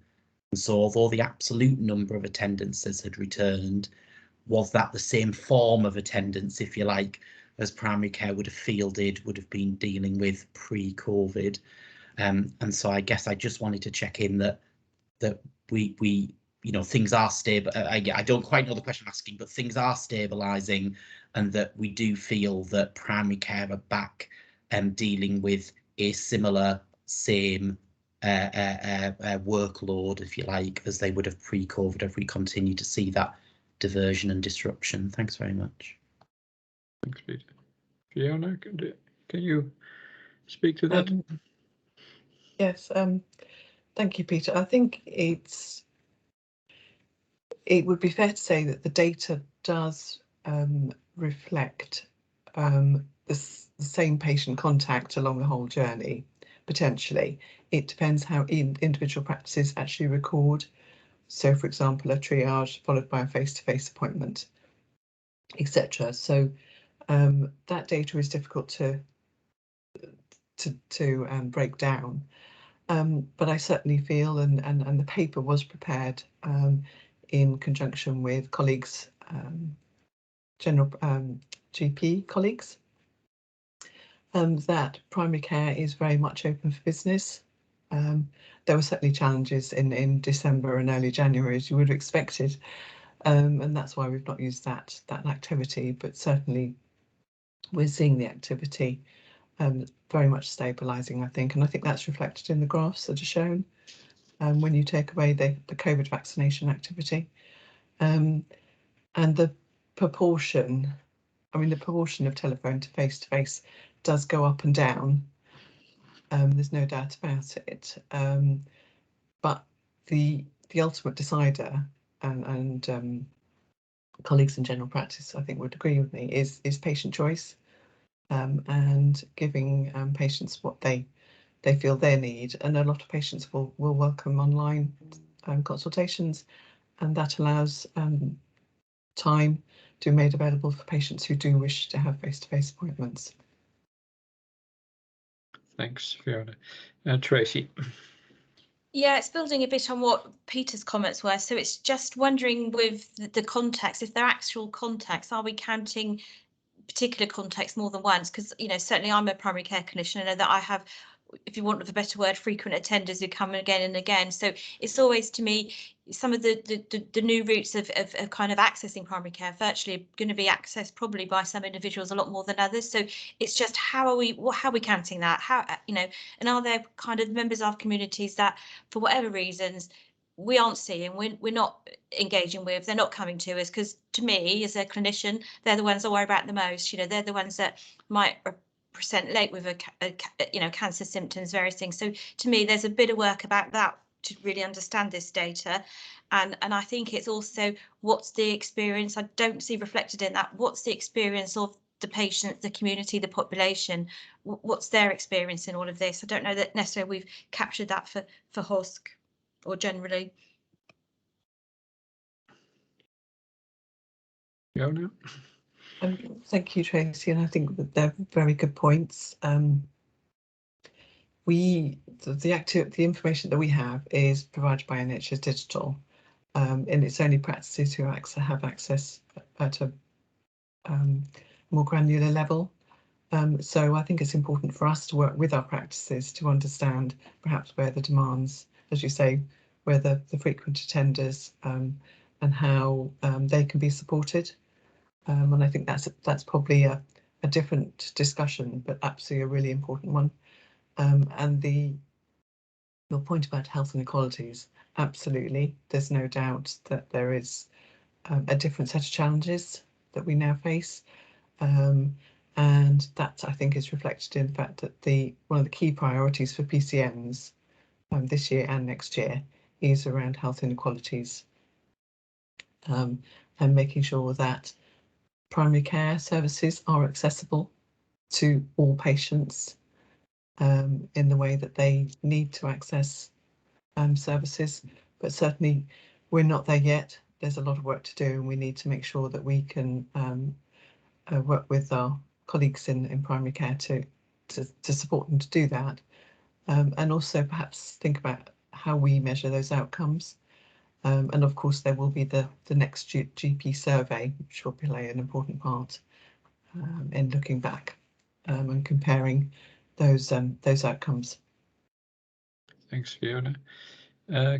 And so although the absolute number of attendances had returned, was that the same form of attendance, if you like, as primary care would have fielded, would have been dealing with pre-COVID? And so I guess I just wanted to check in that we things are stable. I don't quite know the question I'm asking, but things are stabilising, and that we do feel that primary care are back dealing with a similar, same workload, if you like, as they would have pre-COVID if we continue to see that diversion and disruption. Thanks very much. Thanks, Peter. Fiona, can you speak to that? Yes, thank you, Peter. I think it would be fair to say that the data does reflect the same patient contact along the whole journey, potentially. It depends how individual practices actually record. So, for example, a triage followed by a face-to-face appointment, etc. So that data is difficult to break down. But I certainly feel, and the paper was prepared in conjunction with colleagues, general GP colleagues, that primary care is very much open for business. There were certainly challenges in December and early January, as you would have expected, and that's why we've not used that activity, but certainly we're seeing the activity very much stabilising, I think, and I think that's reflected in the graphs that are shown when you take away the COVID vaccination activity. And the proportion, the proportion of telephone to face does go up and down. There's no doubt about it. But the ultimate decider, and colleagues in general practice, I think, would agree with me, is patient choice. And giving patients what they feel they need, and a lot of patients will welcome online consultations, and that allows time to be made available for patients who do wish to have face-to-face appointments. Thanks, Fiona. Tracy. Yeah, it's building a bit on what Peter's comments were. So it's just wondering with the context, if they're actual contacts, are we counting particular context more than once? Because, you know, certainly I'm a primary care clinician. I know that I have, if you want of a better word, frequent attenders who come again and again. So it's always, to me, some of the new routes of kind of accessing primary care virtually are going to be accessed probably by some individuals a lot more than others. So it's just how are we counting that? How, you know, and are there kind of members of communities that, for whatever reasons, we aren't seeing, we're not engaging with, they're not coming to us? Because to me, as a clinician, they're the ones I worry about the most. You know, they're the ones that might present late with you know, cancer symptoms, various things. So to me, there's a bit of work about that to really understand this data. And I think it's also, what's the experience? I don't see reflected in that. What's the experience of the patient, the community, the population? What's their experience in all of this? I don't know that necessarily we've captured that for HOSC or generally. Fiona? Thank you, Tracy, and I think that they're very good points. The information that we have is provided by NHS Digital, and it's only practices who have access at a more granular level. So I think it's important for us to work with our practices to understand perhaps where the demands, as you say, where the frequent attenders and how they can be supported. And I think that's probably a different discussion, but absolutely a really important one. And your point about health inequalities, absolutely, there's no doubt that there is a different set of challenges that we now face. And that, I think, is reflected in the fact that one of the key priorities for PCNs this year and next year is around health inequalities, and making sure that primary care services are accessible to all patients in the way that they need to access services. But certainly we're not there yet. There's a lot of work to do, and we need to make sure that we can work with our colleagues in primary care to support them to do that, and also perhaps think about how we measure those outcomes. And of course there will be the next GP survey, which will play an important part in looking back and comparing those outcomes. Thanks, Fiona.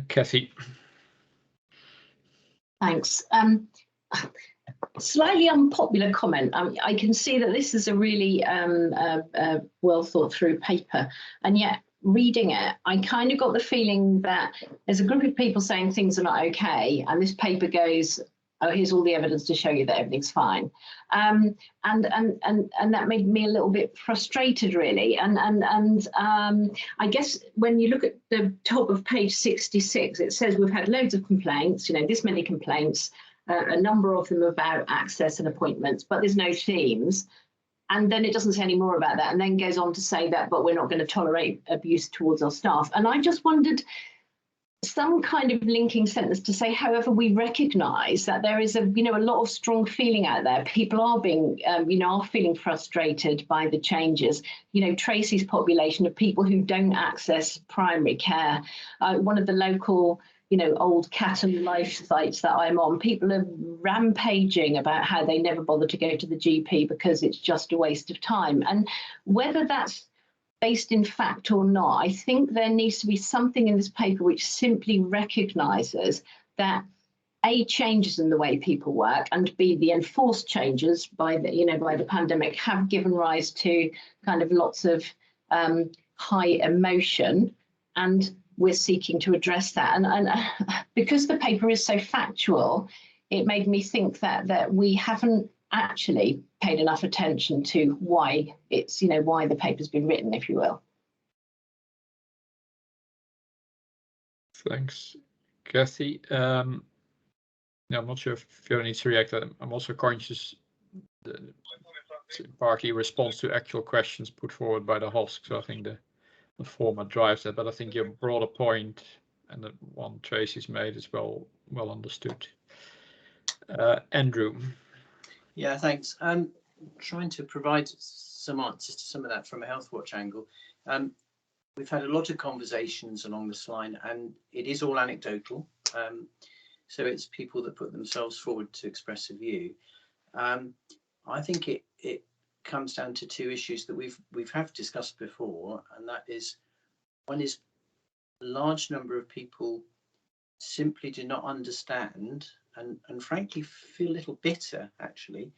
Kathy. Thanks. Slightly unpopular comment. I can see that this is a really well thought through paper, and yet reading it, I kind of got the feeling that there's a group of people saying things are not okay, and this paper goes, oh, here's all the evidence to show you that everything's fine. And that made me a little bit frustrated, really. And I guess when you look at the top of page 66, it says we've had loads of complaints, you know, this many complaints, a number of them about access and appointments, but there's no themes. And then it doesn't say any more about that, and then goes on to say that, but we're not going to tolerate abuse towards our staff. And I just wondered, some kind of linking sentence to say, however, we recognise that there is a lot of strong feeling out there. People are being, are feeling frustrated by the changes. You know, Tracy's population of people who don't access primary care. One of the local, old cat and life sites that I'm on, people are rampaging about how they never bother to go to the GP because it's just a waste of time. And whether that's based in fact or not, I think there needs to be something in this paper which simply recognises that A, changes in the way people work, and B, the enforced changes by the pandemic have given rise to kind of lots of high emotion, and we're seeking to address that. And because the paper is so factual, it made me think that we haven't actually paid enough attention to why it's, why the paper's been written, if you will. Thanks, Kathy. I'm not sure if Fiona needs to react. I'm also conscious that it's partly response to actual questions put forward by the HOSC, so I think the format drives that, but I think your broader point and the one Tracy's made is well understood. Andrew. Yeah, thanks. Trying to provide some answers to some of that from a Healthwatch angle. We've had a lot of conversations along this line, and it is all anecdotal. So it's people that put themselves forward to express a view. I think it comes down to two issues that we've discussed before, and that is, one is a large number of people simply do not understand and frankly feel a little bitter actually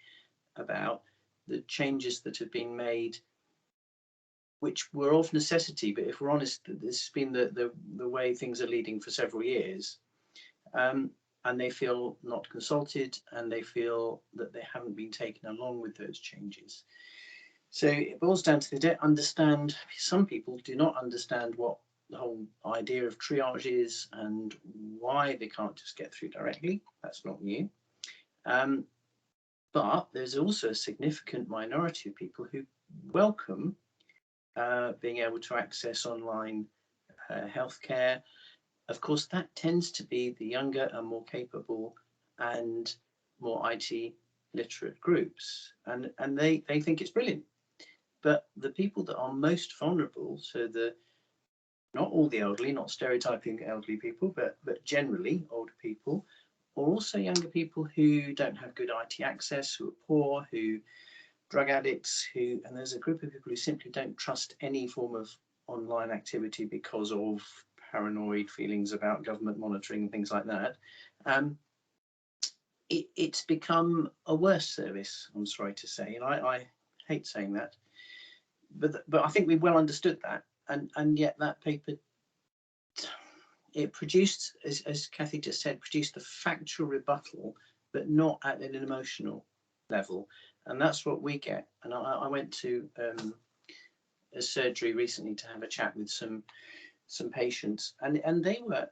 about the changes that have been made, which were of necessity, but if we're honest, this has been the way things are leading for several years, and they feel not consulted, and they feel that they haven't been taken along with those changes. So it boils down to they don't understand, some people do not understand what the whole idea of triage is and why they can't just get through directly. That's not new. But there's also a significant minority of people who welcome being able to access online healthcare. Of course, that tends to be the younger and more capable and more IT literate groups, and they think it's brilliant. But the people that are most vulnerable, so not all the elderly, not stereotyping elderly people, but generally older people, or also younger people who don't have good IT access, who are poor, who drug addicts, and there's a group of people who simply don't trust any form of online activity because of paranoid feelings about government monitoring and things like that. It's become a worse service, I'm sorry to say, and I hate saying that, but I think we've well understood that, and yet that paper, it produced, as Kathy just said, produced the factual rebuttal, but not at an emotional level, and that's what we get. And I went to a surgery recently to have a chat with some patients, and they were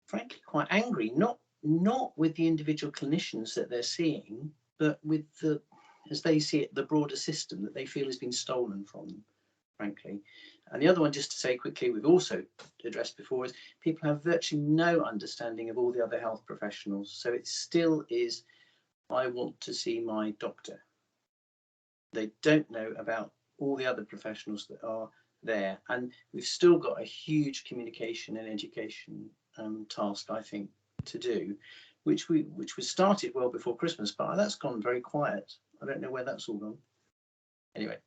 frankly quite angry, not with the individual clinicians that they're seeing, but with the, as they see it, the broader system that they feel has been stolen from them, frankly. And the other one, just to say quickly, we've also addressed before, is people have virtually no understanding of all the other health professionals. So it still is, I want to see my doctor. They don't know about all the other professionals that are there. And we've still got a huge communication and education task, I think, to do, which was started well before Christmas, but that's gone very quiet. I don't know where that's all gone. Anyway,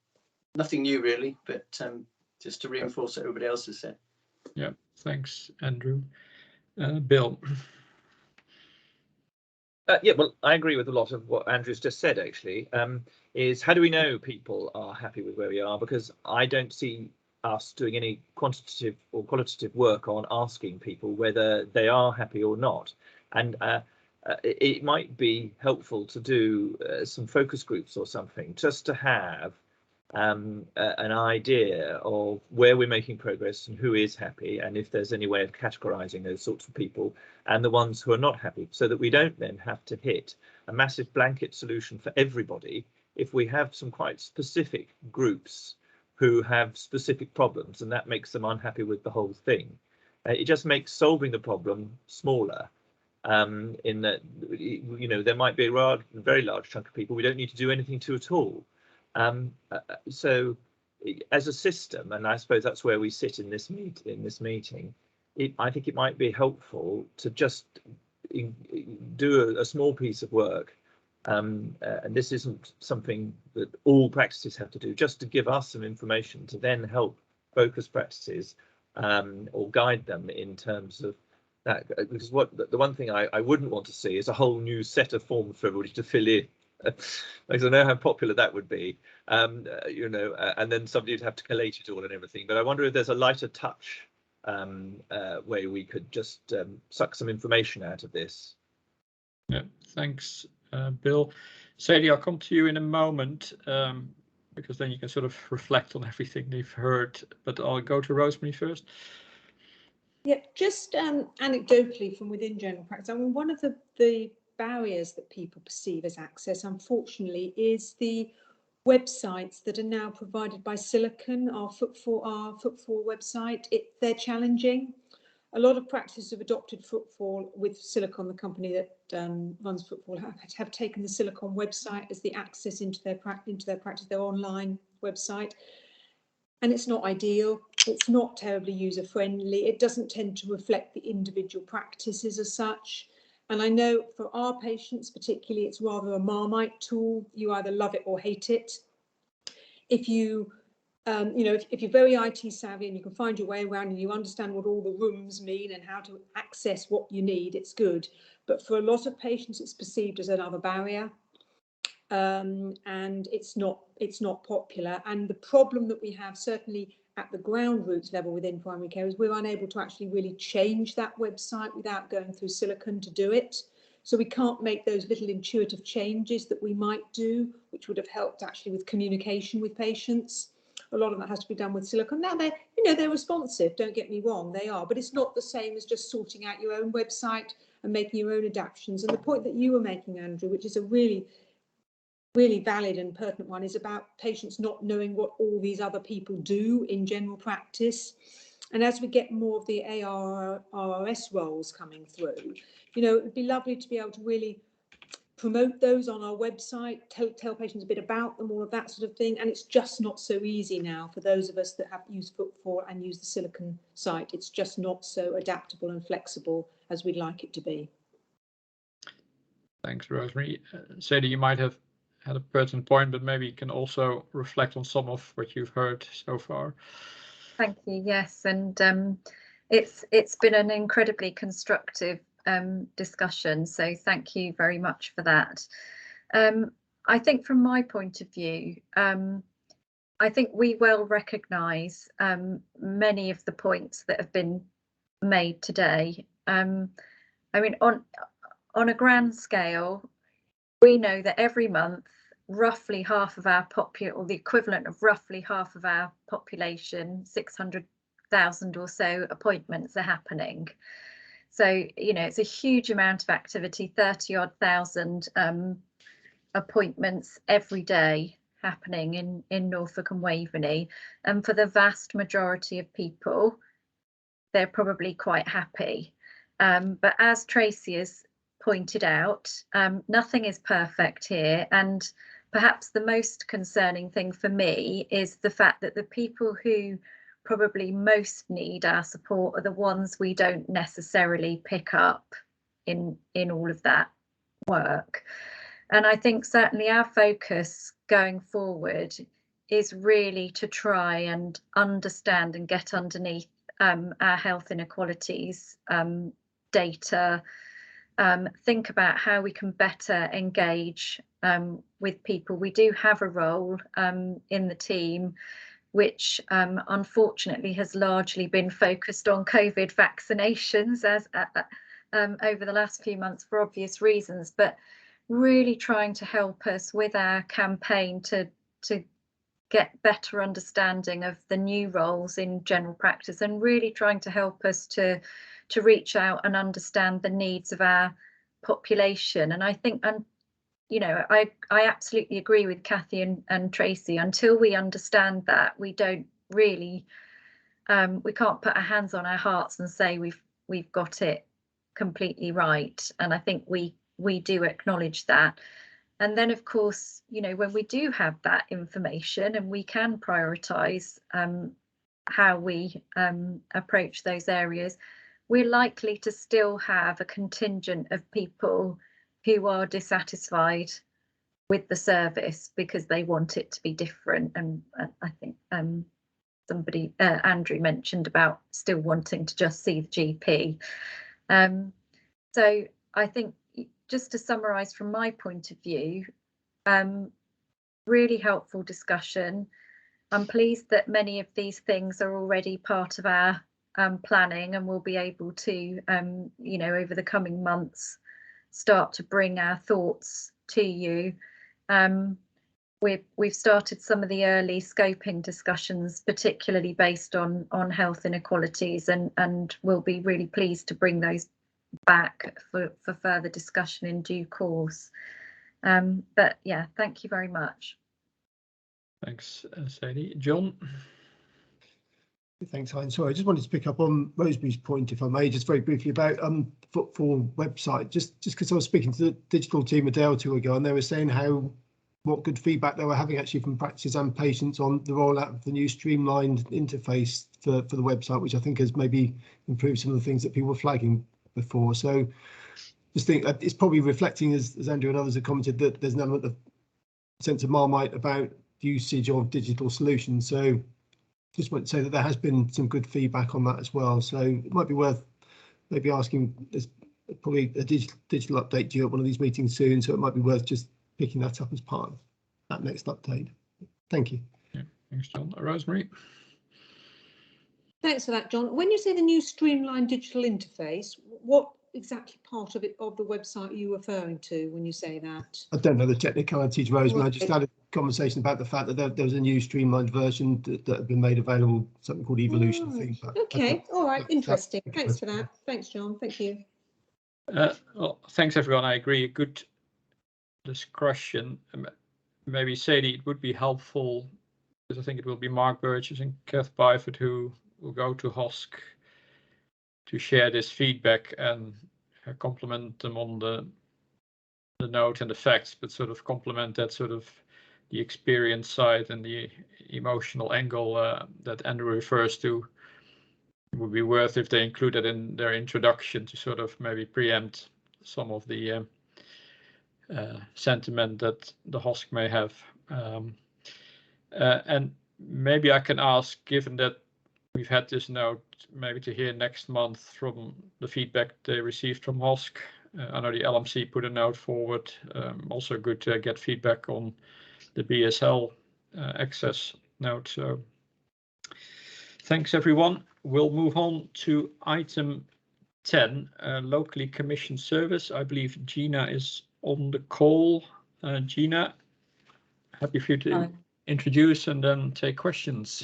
nothing new really, but just to reinforce what everybody else has said. Yeah, thanks, Andrew. Bill. Yeah, well, I agree with a lot of what Andrew's just said, actually, is how do we know people are happy with where we are? Because I us doing any quantitative or qualitative work on asking people whether they are happy or not. And it might be helpful to do some focus groups or something, just to have an idea of where we're making progress and who is happy, and if there's any way of categorizing those sorts of people and the ones who are not happy, so that we don't then have to hit a massive blanket solution for everybody if we have some quite specific groups who have specific problems, and that makes them unhappy with the whole thing. It just makes solving the problem smaller, in that, you know, there might be a very large chunk of people we don't need to do anything to at all. So as a system, and I suppose that's where we sit in this meeting, I think it might be helpful to just do a small piece of work, and this isn't something that all practices have to do, just to give us some information to then help focus practices or guide them in terms of that. Because the one thing I wouldn't want to see is a whole new set of forms for everybody to fill in. Because I know how popular that would be, you know, and then somebody would have to collate it all and everything. But I wonder if there's a lighter touch way we could just suck some information out of this. Yeah, thanks, Bill. Sadie, I'll come to you in a moment, because then you can sort of reflect on everything they've heard. But I'll go to Rosemary first. Yeah, just anecdotally from within general practice, I mean, one of the barriers that people perceive as access, unfortunately, is the websites that are now provided by Silicon, our Footfall website. They're challenging. A lot of practices have adopted Footfall with Silicon, the company that runs Footfall, have taken the Silicon website as the access into their practice, their online website. And it's not ideal. It's not terribly user-friendly. It doesn't tend to reflect the individual practices as such. And I know for our patients particularly, it's rather a Marmite tool. You either love it or hate it. If you, you know, if you're very IT savvy and you can find your way around and you understand what all the rooms mean and how to access what you need, it's good. But for a lot of patients, it's perceived as another barrier. And it's not popular. And the problem that we have, certainly at the ground roots level within primary care, is we're unable to actually really change that website without going through Silicon to do it. So we can't make those little intuitive changes that we might do, which would have helped actually with communication with patients. A lot of that has to be done with Silicon. Now they're responsive, don't get me wrong, they are, but it's not the same as just sorting out your own website and making your own adaptations. And the point that you were making, Andrew, which is a really valid and pertinent one, is about patients not knowing what all these other people do in general practice. And as we get more of the ARRS roles coming through, you know, it'd be lovely to be able to really promote those on our website, tell patients a bit about them, all of that sort of thing. And it's just not so easy now for those of us that have used Footfall and use the Silicon site. It's just not so adaptable and flexible as we'd like it to be. Thanks, Rosemary. Sadie, you might have had a pertinent point, but maybe you can also reflect on some of what you've heard so far. Thank you. Yes, and it's been an incredibly constructive discussion, so thank you very much for that. I think from my point of view, I think we well recognise many of the points that have been made today. I mean, on a grand scale, we know that every month, roughly half of our or the equivalent of roughly half of our population, 600,000 or so appointments are happening. So, you know, it's a huge amount of activity, 30-odd thousand appointments every day happening in Norfolk and Waveney. And for the vast majority of people, they're probably quite happy. But as Tracy has pointed out, nothing is perfect here, and perhaps the most concerning thing for me is the fact that the people who probably most need our support are the ones we don't necessarily pick up in all of that work. And I think certainly our focus going forward is really to try and understand and get underneath our health inequalities data, think about how we can better engage with people. We do have a role in the team which unfortunately has largely been focused on COVID vaccinations as over the last few months for obvious reasons, but really trying to help us with our campaign to get better understanding of the new roles in general practice, and really trying to help us to reach out and understand the needs of our population. And I think, you know, I absolutely agree with Kathy and Tracy. Until we understand that, we don't really, we can't put our hands on our hearts and say we've got it completely right. And I think we do acknowledge that. And then, of course, you know, when we do have that information and we can prioritise how we approach those areas, we're likely to still have a contingent of people who are dissatisfied with the service because they want it to be different. And I think somebody, Andrew, mentioned about still wanting to just see the GP. So I think, just to summarise from my point of view, really helpful discussion. I'm pleased that many of these things are already part of our planning, and we'll be able to, you know, over the coming months, start to bring our thoughts to you. We've started some of the early scoping discussions, particularly based on health inequalities, and we'll be really pleased to bring those back for further discussion in due course. But yeah, thank you very much. Thanks, Sadie. John? Thanks, Hein. Sorry, I just wanted to pick up on Rosemary's point, if I may, just very briefly about footfall website, just because I was speaking to the digital team a day or two ago, and they were saying what good feedback they were having actually from practices and patients on the rollout of the new streamlined interface for the website, which I think has maybe improved some of the things that people were flagging before. So just think that it's probably reflecting, as Andrew and others have commented, that there's an element of sense of Marmite about the usage of digital solutions. So just want to say that there has been some good feedback on that as well. So it might be worth maybe asking, there's probably a digital update due at one of these meetings soon, so it might be worth just picking that up as part of that next update. Thank you. Yeah, thanks, John. Rosemary? Thanks for that, John. When you say the new streamlined digital interface, what exactly part of the website are you referring to when you say that? I don't know the technicalities, Rosemary. Right. I just had a conversation about the fact that there was a new streamlined version that had been made available, something called Evolution Feedback. Okay, all right, interesting. Thanks for that. Thanks, John. Thank you. Well, thanks, everyone. I agree. A good discussion. Maybe, Sadie, it would be helpful, because I think it will be Mark Burgess and Kath Byford who will go to HOSC to share this feedback and compliment them on the note and the facts, but sort of complement that sort of the experience side and the emotional angle that Andrew refers to. It would be worth if they include it in their introduction to sort of maybe preempt some of the sentiment that the HOSC may have. And maybe I can ask, given that we've had this note, maybe to hear next month from the feedback they received from HOSC. I know the LMC put a note forward. Also good to get feedback on the BSL access note. So thanks, everyone. We'll move on to item 10, locally commissioned service. I believe Gina is on the call. Gina, happy for you to introduce and then take questions.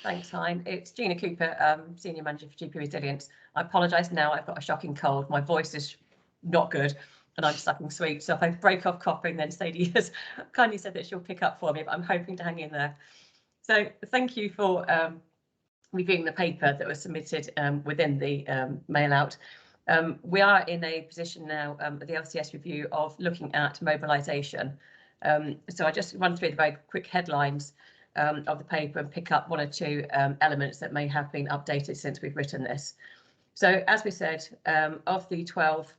Thanks, Hein. It's Gina Cooper, Senior Manager for GP Resilience. I apologise now, I've got a shocking cold. My voice is not good and I'm sucking sweet. So if I break off coughing, then Sadie has kindly said that she'll pick up for me, but I'm hoping to hang in there. So thank you for reviewing the paper that was submitted within the mail out. We are in a position now at the LCS review of looking at mobilisation. So I just run through the very quick headlines of the paper and pick up one or two elements that may have been updated since we've written this. So as we said, of the 12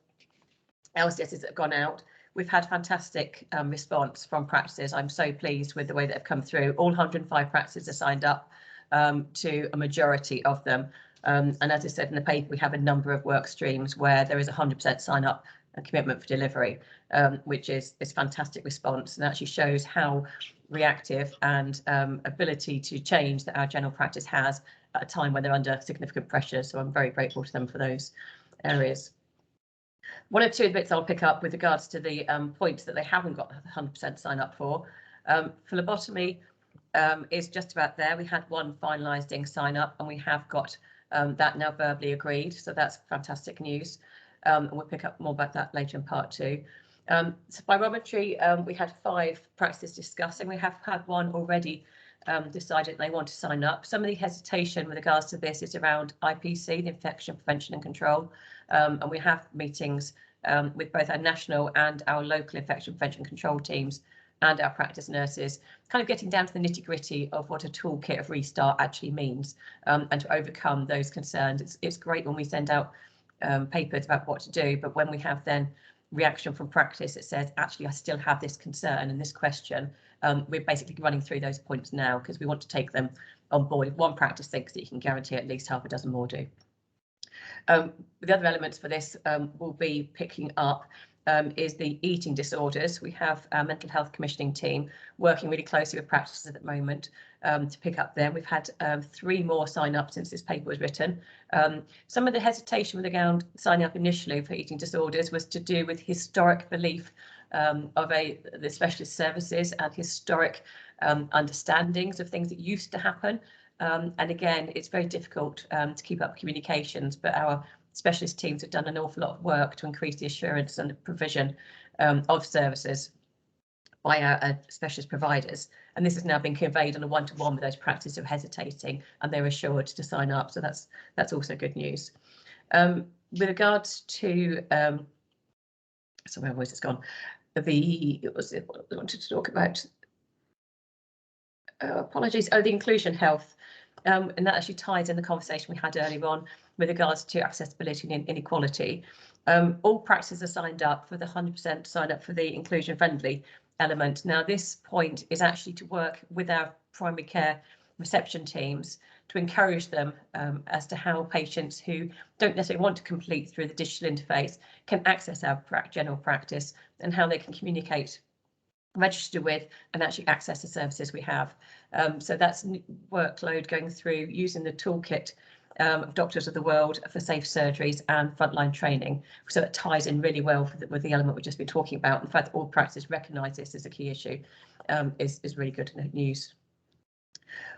LCSs that have gone out, we've had fantastic response from practices. I'm so pleased with the way that have come through. All 105 practices are signed up to a majority of them. And as I said in the paper, we have a number of work streams where there is 100% sign up and commitment for delivery, which is fantastic response, and actually shows how reactive and ability to change that our general practice has at a time when they're under significant pressure. So I'm very grateful to them for those areas. One or two bits I'll pick up with regards to the points that they haven't got 100% sign up for. Phlebotomy is just about there. We had one finalising sign up, and we have got that now verbally agreed. So that's fantastic news. And we'll pick up more about that later in part 2. Spirometry, we had 5 practices discussing. We have had one already decided they want to sign up. Some of the hesitation with regards to this is around IPC, the Infection Prevention and Control, and we have meetings with both our national and our local infection prevention control teams and our practice nurses, kind of getting down to the nitty-gritty of what a toolkit of restart actually means, and to overcome those concerns. It's great when we send out papers about what to do, but when we have then reaction from practice that says, actually, I still have this concern and this question, we're basically running through those points now because we want to take them on board. If one practice thinks that you can guarantee at least half a dozen more do. The other elements for this will be picking up is the eating disorders. We have our mental health commissioning team working really closely with practices at the moment to pick up there. We've had 3 more sign up since this paper was written. Some of the hesitation with around signing up initially for eating disorders was to do with historic belief of the specialist services and historic understandings of things that used to happen. And again, it's very difficult to keep up communications, but our specialist teams have done an awful lot of work to increase the assurance and the provision of services by our specialist providers. And this has now been conveyed on a one-to-one with those practices who are hesitating, and they're assured to sign up. So that's also good news. With regards to, sorry, my voice has gone. What was it I wanted to talk about? Apologies. Oh, the inclusion health. And that actually ties in the conversation we had earlier on with regards to accessibility and inequality. All practices are signed up for the 100% sign up for the inclusion friendly element. Now, this point is actually to work with our primary care reception teams to encourage them as to how patients who don't necessarily want to complete through the digital interface can access our general practice and how they can communicate, register with, and actually access the services we have. So that's workload going through using the toolkit of Doctors of the World for safe surgeries and frontline training. So it ties in really well with the element we've just been talking about. In fact, all practices recognise this as a key issue is really good news.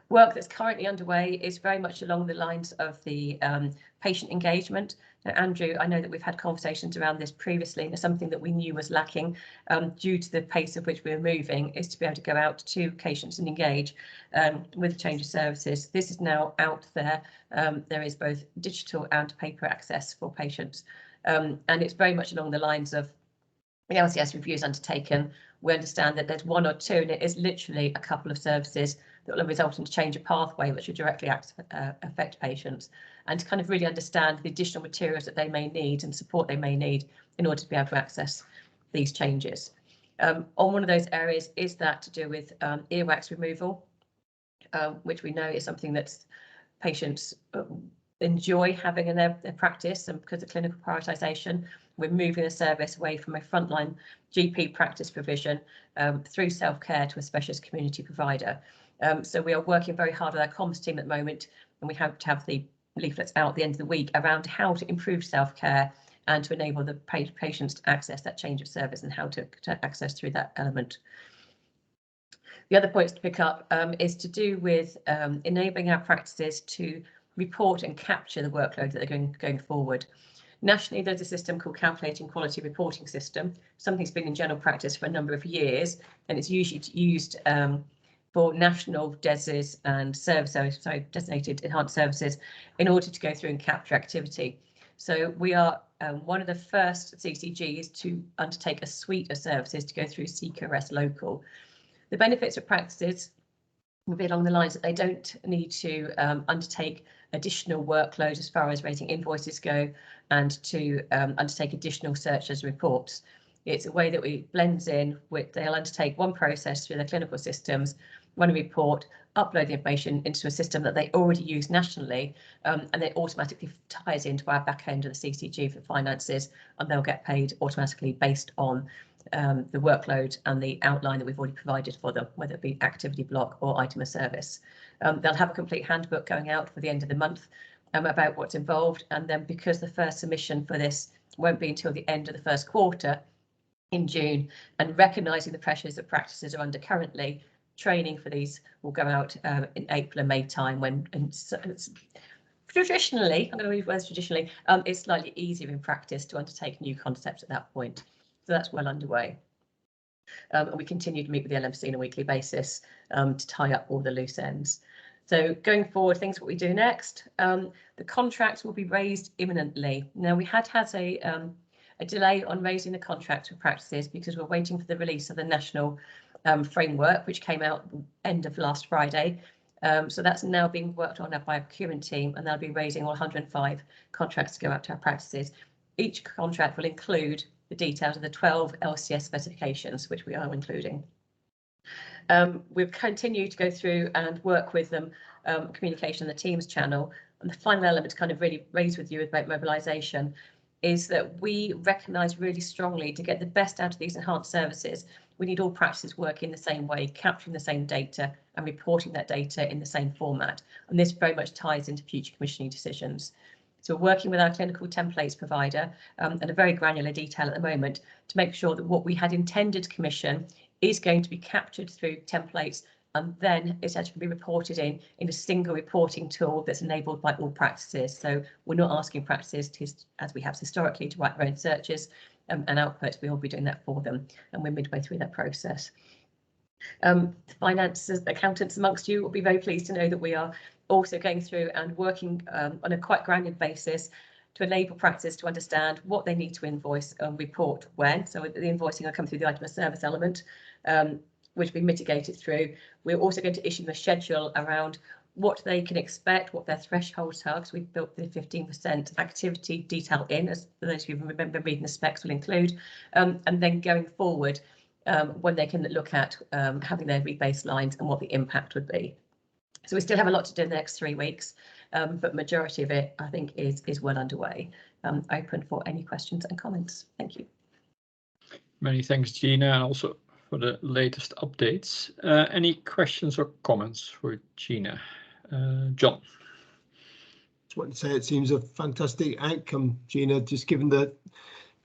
Work that's currently underway is very much along the lines of the patient engagement. Now, Andrew, I know that we've had conversations around this previously, and something that we knew was lacking due to the pace at which we were moving is to be able to go out to patients and engage with the change of services. This is now out there. There is both digital and paper access for patients, and it's very much along the lines of the LCS reviews undertaken. We understand that there's 1 or 2, and it is literally a couple of services that will result in a change of pathway which will directly affect patients, and to kind of really understand the additional materials that they may need and support they may need in order to be able to access these changes. On one of those areas is that to do with earwax removal, which we know is something that patients enjoy having in their practice, and because of clinical prioritisation, we're moving the service away from a frontline GP practice provision through self-care to a specialist community provider. So we are working very hard with our comms team at the moment, and we have to have the leaflets out at the end of the week around how to improve self-care and to enable the patients to access that change of service and how to access through that element. The other points to pick up is to do with enabling our practices to report and capture the workload that they're going forward. Nationally, there's a system called Calculating Quality Reporting System. Something's been in general practice for a number of years, and it's usually used for national DESs and designated enhanced services in order to go through and capture activity. So we are one of the first CCGs to undertake a suite of services to go through CQRS Local. The benefits of practices will be along the lines that they don't need to undertake additional workload as far as rating invoices go and to undertake additional searches and reports. It's a way that we blends in with, they'll undertake one process through their clinical systems, run a report, upload the information into a system that they already use nationally, and it automatically ties into our back end of the CCG for finances, and they'll get paid automatically based on the workload and the outline that we've already provided for them, whether it be activity block or item of service. They'll have a complete handbook going out for the end of the month about what's involved, and then because the first submission for this won't be until the end of the first quarter in June, and recognising the pressures that practices are under currently, training for these will go out in April and May time, when it's traditionally, I'm going to use words traditionally, it's slightly easier in practice to undertake new concepts at that point. So that's well underway. And we continue to meet with the LMC on a weekly basis to tie up all the loose ends. So going forward, things what we do next, the contracts will be raised imminently. Now, we had a delay on raising the contract for practices because we're waiting for the release of the national framework, which came out end of last Friday. So that's now being worked on by a procurement team, and they'll be raising all 105 contracts to go out to our practices. Each contract will include the details of the 12 LCS specifications, which we are including. We've continued to go through and work with them, communication in the Teams channel. And the final element to kind of really raise with you about mobilisation is that we recognise really strongly to get the best out of these enhanced services, we need all practices working the same way, capturing the same data and reporting that data in the same format. And this very much ties into future commissioning decisions. So we're working with our clinical templates provider at a very granular detail at the moment to make sure that what we had intended to commission is going to be captured through templates, and then it's actually going to be reported in a single reporting tool that's enabled by all practices. So we're not asking practices to, as we have historically, to write their own searches and outputs. We'll be doing that for them, and we're midway through that process. Finance accountants amongst you will be very pleased to know that we are also going through and working on a quite granular basis to enable practice to understand what they need to invoice and report when. So the invoicing will come through the item of service element, which will be mitigated through. We're also going to issue them a schedule around what they can expect, what their thresholds are, because we've built the 15% activity detail in, as for those of you who remember reading the specs will include, and then going forward, when they can look at having their rebaselines and what the impact would be. So we still have a lot to do in the next 3 weeks, but majority of it, I think, is well underway. Open for any questions and comments. Thank you. Many thanks, Gina, and also for the latest updates. Any questions or comments for Gina? John. Just want to say it seems a fantastic outcome, Gina, just given the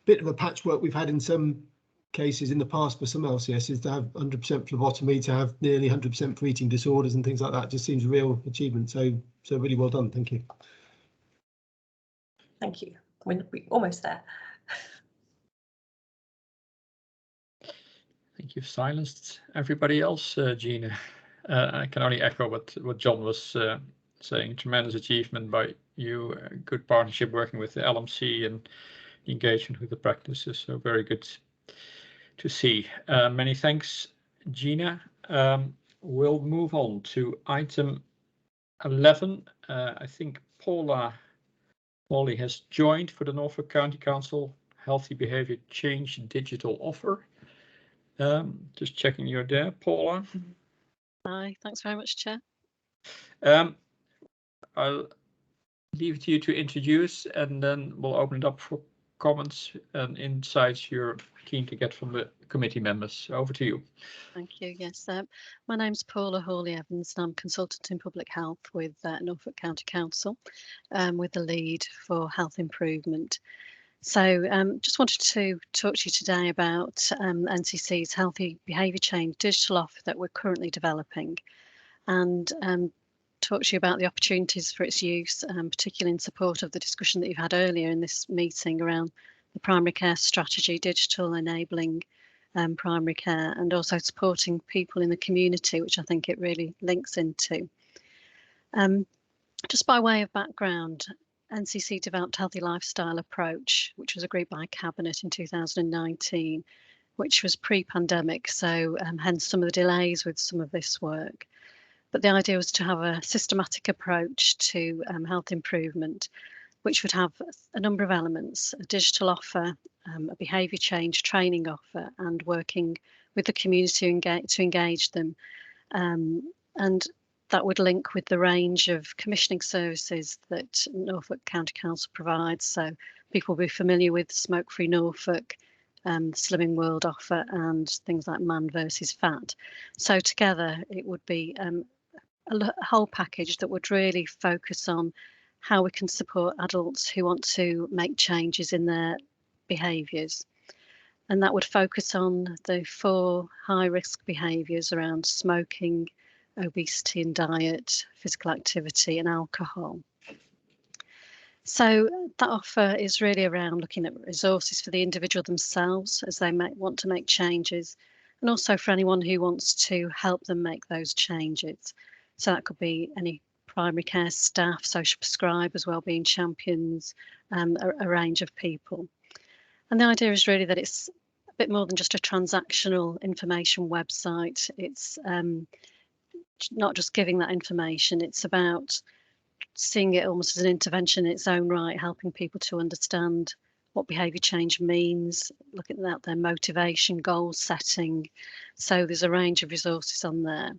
bit of a patchwork we've had in some cases in the past for some LCSs to have 100% phlebotomy, to have nearly 100% for eating disorders and things like that. Just seems a real achievement. So really well done. Thank you. Thank you. We're almost there. I think you've silenced everybody else, Gina. I can only echo what John was saying. Tremendous achievement by you. Good partnership working with the LMC and engagement with the practices. So very good to see. Many thanks, Gina. We'll move on to item 11. I think Polly has joined for the Norfolk County Council Healthy Behaviour Change Digital Offer. Just checking you're there, Paula. Hi, thanks very much, Chair. I'll leave it to you to introduce, and then we'll open it up for comments and insights you're keen to get from the committee members. Over to you. Thank you. Yes, my name's Paula Hawley-Evans, and I'm consultant in public health with Norfolk County Council, with the lead for health improvement. So just wanted to talk to you today about NCC's Healthy Behaviour Change digital offer that we're currently developing, and talk to you about the opportunities for its use, particularly in support of the discussion that you've had earlier in this meeting around the primary care strategy, digital enabling primary care, and also supporting people in the community, which I think it really links into. Just by way of background, NCC developed a healthy lifestyle approach, which was agreed by Cabinet in 2019, which was pre-pandemic, so hence some of the delays with some of this work. But the idea was to have a systematic approach to health improvement, which would have a number of elements: a digital offer, a behaviour change training offer, and working with the community to engage them, and that would link with the range of commissioning services that Norfolk County Council provides. So people will be familiar with Smoke Free Norfolk, the Slimming World offer, and things like Man versus Fat. So together it would be a whole package that would really focus on how we can support adults who want to make changes in their behaviours. And that would focus on the 4 high-risk behaviours around smoking, obesity and diet, physical activity and alcohol. So that offer is really around looking at resources for the individual themselves as they want to make changes, and also for anyone who wants to help them make those changes. So that could be any primary care staff, social prescribers, wellbeing champions, a range of people. And the idea is really that it's a bit more than just a transactional information website. It's not just giving that information, it's about seeing it almost as an intervention in its own right, helping people to understand what behaviour change means, looking at their motivation, goal setting. So there's a range of resources on there.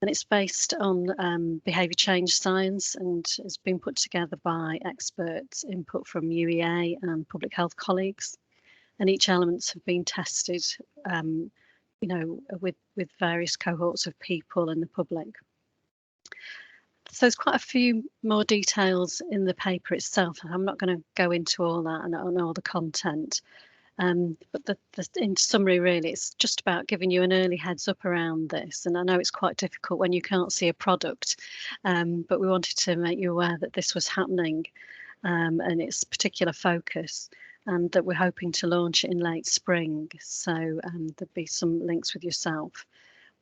And it's based on behaviour change science and has been put together by experts, input from UEA and public health colleagues. And each elements have been tested you know, with various cohorts of people and the public. So there's quite a few more details in the paper itself. I'm not going to go into all that and all the content. But in summary, really, it's just about giving you an early heads up around this. And I know it's quite difficult when you can't see a product, but we wanted to make you aware that this was happening and its particular focus, and that we're hoping to launch it in late spring. So there'll be some links with yourself.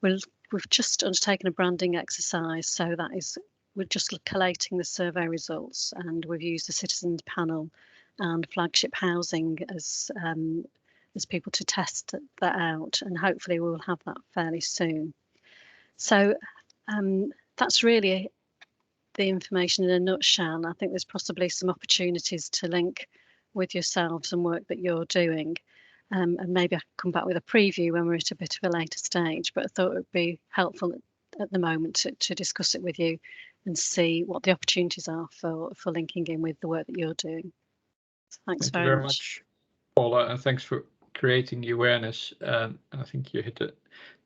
We've just undertaken a branding exercise, so that is, we're just collating the survey results, and we've used the citizens panel and Flagship Housing as people to test that out, and hopefully we'll have that fairly soon. So that's really the information in a nutshell. I think there's possibly some opportunities to link with yourselves and work that you're doing, and maybe I can come back with a preview when we're at a bit of a later stage, but I thought it would be helpful at the moment to discuss it with you and see what the opportunities are for linking in with the work that you're doing. So thanks very much, Paula, and thanks for creating the awareness. And I think you hit the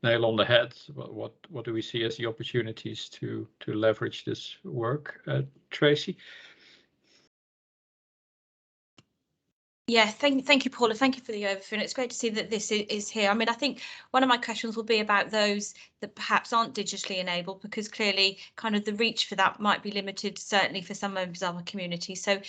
nail on the head. What do we see as the opportunities to leverage this work, Tracy? Yeah, thank you, Paula. Thank you for the overview. And it's great to see that this is here. I mean, I think one of my questions will be about those that perhaps aren't digitally enabled, because clearly kind of the reach for that might be limited, certainly for some members of our community. So,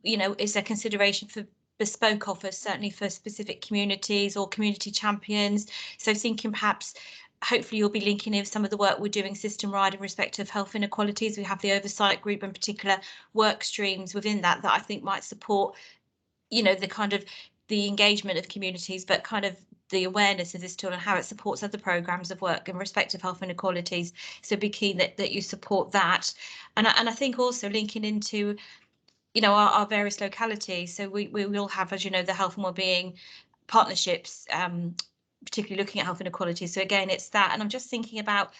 you know, is there consideration for bespoke offers, certainly for specific communities or community champions? So thinking perhaps, hopefully you'll be linking in some of the work we're doing system-wide in respect of health inequalities. We have the oversight group and particular work streams within that I think might support, you know, the kind of the engagement of communities, but kind of the awareness of this tool and how it supports other programmes of work in respect of health inequalities. So be keen that you support that. And I think also linking into, you know, our various localities. So we will have, as you know, the health and wellbeing partnerships, particularly looking at health inequalities. So again, it's that. And I'm just thinking about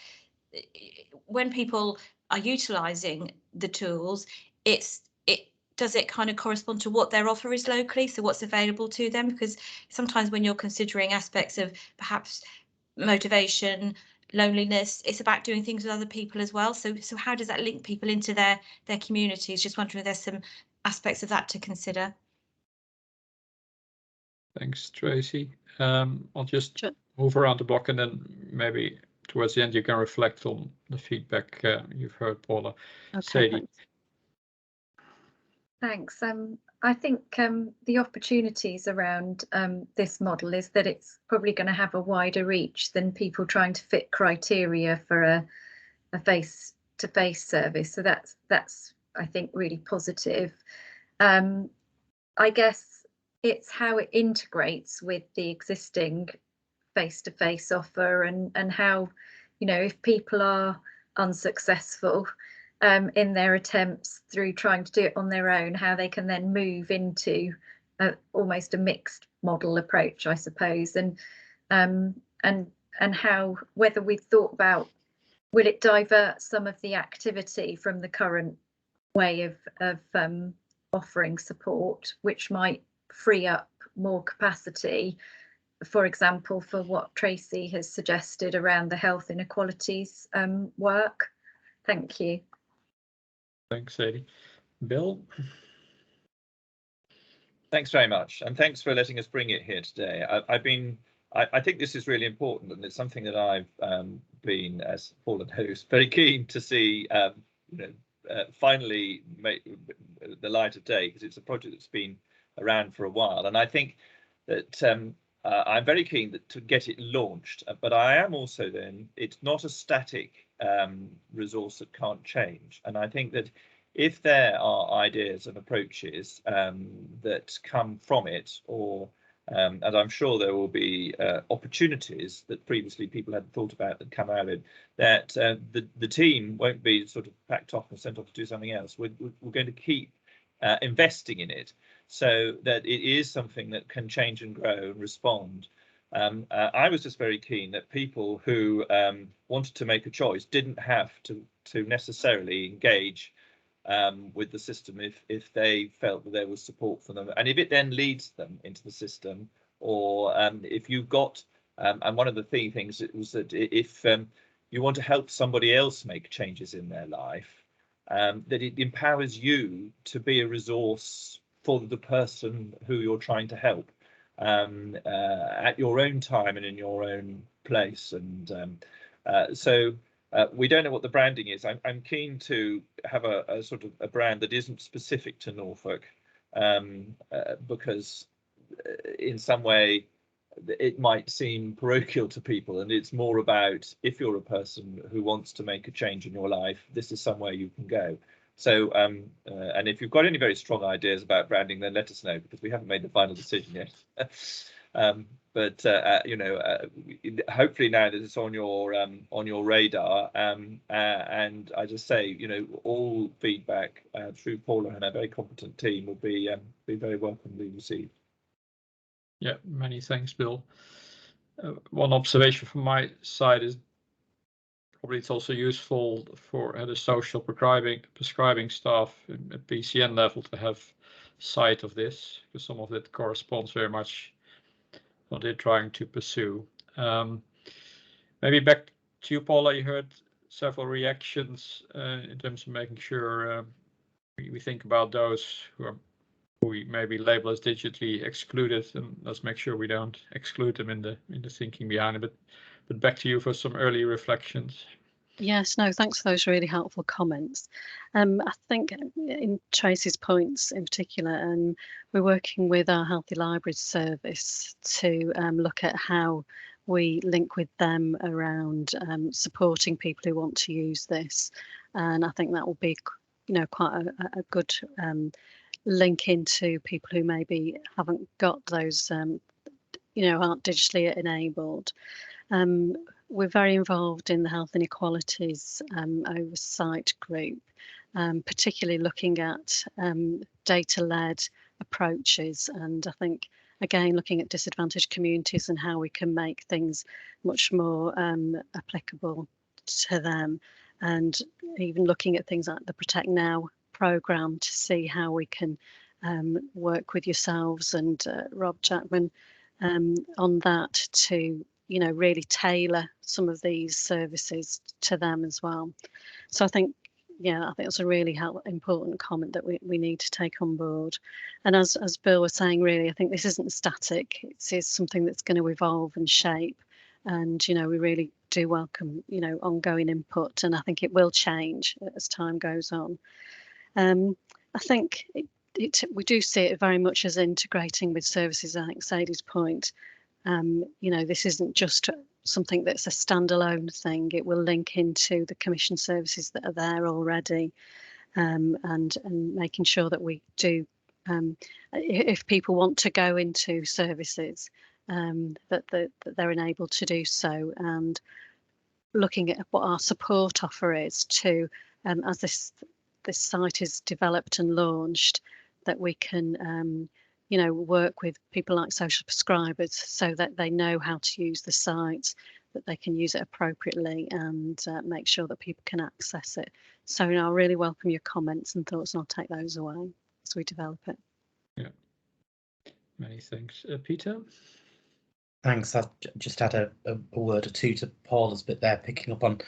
when people are utilising the tools, does it kind of correspond to what their offer is locally, so what's available to them? Because sometimes when you're considering aspects of perhaps motivation, loneliness, it's about doing things with other people as well. So how does that link people into their communities? Just wondering if there's some aspects of that to consider. Thanks, Tracy. I'll just move around the block, and then maybe towards the end you can reflect on the feedback you've heard, Paula. Okay, Sadie. Thanks. I think the opportunities around this model is that it's probably going to have a wider reach than people trying to fit criteria for a face-to-face service. So that's I think really positive. I guess it's how it integrates with the existing face-to-face offer, and how, you know, if people are unsuccessful in their attempts through trying to do it on their own, how they can then move into almost a mixed model approach, I suppose, and how, whether we've thought about, will it divert some of the activity from the current way of offering support, which might free up more capacity, for example, for what Tracy has suggested around the health inequalities work. Thank you. Thanks, Sadie. Bill? Thanks very much, and thanks for letting us bring it here today. I think this is really important, and it's something that I've been, as Paula knows, very keen to see finally make the light of day, because it's a project that's been around for a while, and I think that I'm very keen to get it launched. But I am also it's not a static resource that can't change, and I think that if there are ideas and approaches that come from it, or and I'm sure there will be opportunities that previously people hadn't thought about that come out of it, that the team won't be sort of packed off and sent off to do something else. We're going to keep investing in it so that it is something that can change and grow and respond. I was just very keen that people who wanted to make a choice didn't have to necessarily engage with the system if they felt that there was support for them, and if it then leads them into the system, or if you've got and one of the things was that if you want to help somebody else make changes in their life, that it empowers you to be a resource for the person who you're trying to help at your own time and in your own place. And so we don't know what the branding is. I'm keen to have a sort of a brand that isn't specific to Norfolk, because in some way it might seem parochial to people, and it's more about, if you're a person who wants to make a change in your life, this is somewhere you can go. So and if you've got any very strong ideas about branding, then let us know, because we haven't made the final decision yet. But hopefully now that it's on your radar, and I just say, all feedback through Paula and a very competent team will be very welcomely received. Yeah, many thanks, Bill. One observation from my side is probably it's also useful for the social prescribing staff at PCN level to have sight of this, because some of it corresponds very much what they're trying to pursue. Maybe back to you, Paula. You heard several reactions in terms of making sure we think about those who we maybe label as digitally excluded, and let's make sure we don't exclude them in the thinking behind it. But back to you for some early reflections. Yes, no, thanks for those really helpful comments. I think in Tracy's points in particular, we're working with our Healthy Libraries service to look at how we link with them around supporting people who want to use this. And I think that will be, quite a good link into people who maybe haven't got those, aren't digitally enabled. We're very involved in the health inequalities oversight group, particularly looking at data-led approaches, and I think again looking at disadvantaged communities and how we can make things much more applicable to them, and even looking at things like the Protect Now programme to see how we can work with yourselves and Rob Jackman on that to really tailor some of these services to them as well. So I think it's a really important comment that we need to take on board. And as Bill was saying, really, I think this isn't static. It's something that's going to evolve and shape. And, we really do welcome, ongoing input. And I think it will change as time goes on. I think we do see it very much as integrating with services. I think Sadie's point. This isn't just something that's a standalone thing. It will link into the commission services that are there already, and making sure that we do, if people want to go into services, that they're enabled to do so, and looking at what our support offer is to, as this site is developed and launched, that we can work with people like social prescribers so that they know how to use the site, that they can use it appropriately and make sure that people can access it. So I really welcome your comments and thoughts, and I'll take those away as we develop it. Yeah, many thanks. Peter? Thanks. I'll just add a word or two to Paula's bit there, picking up on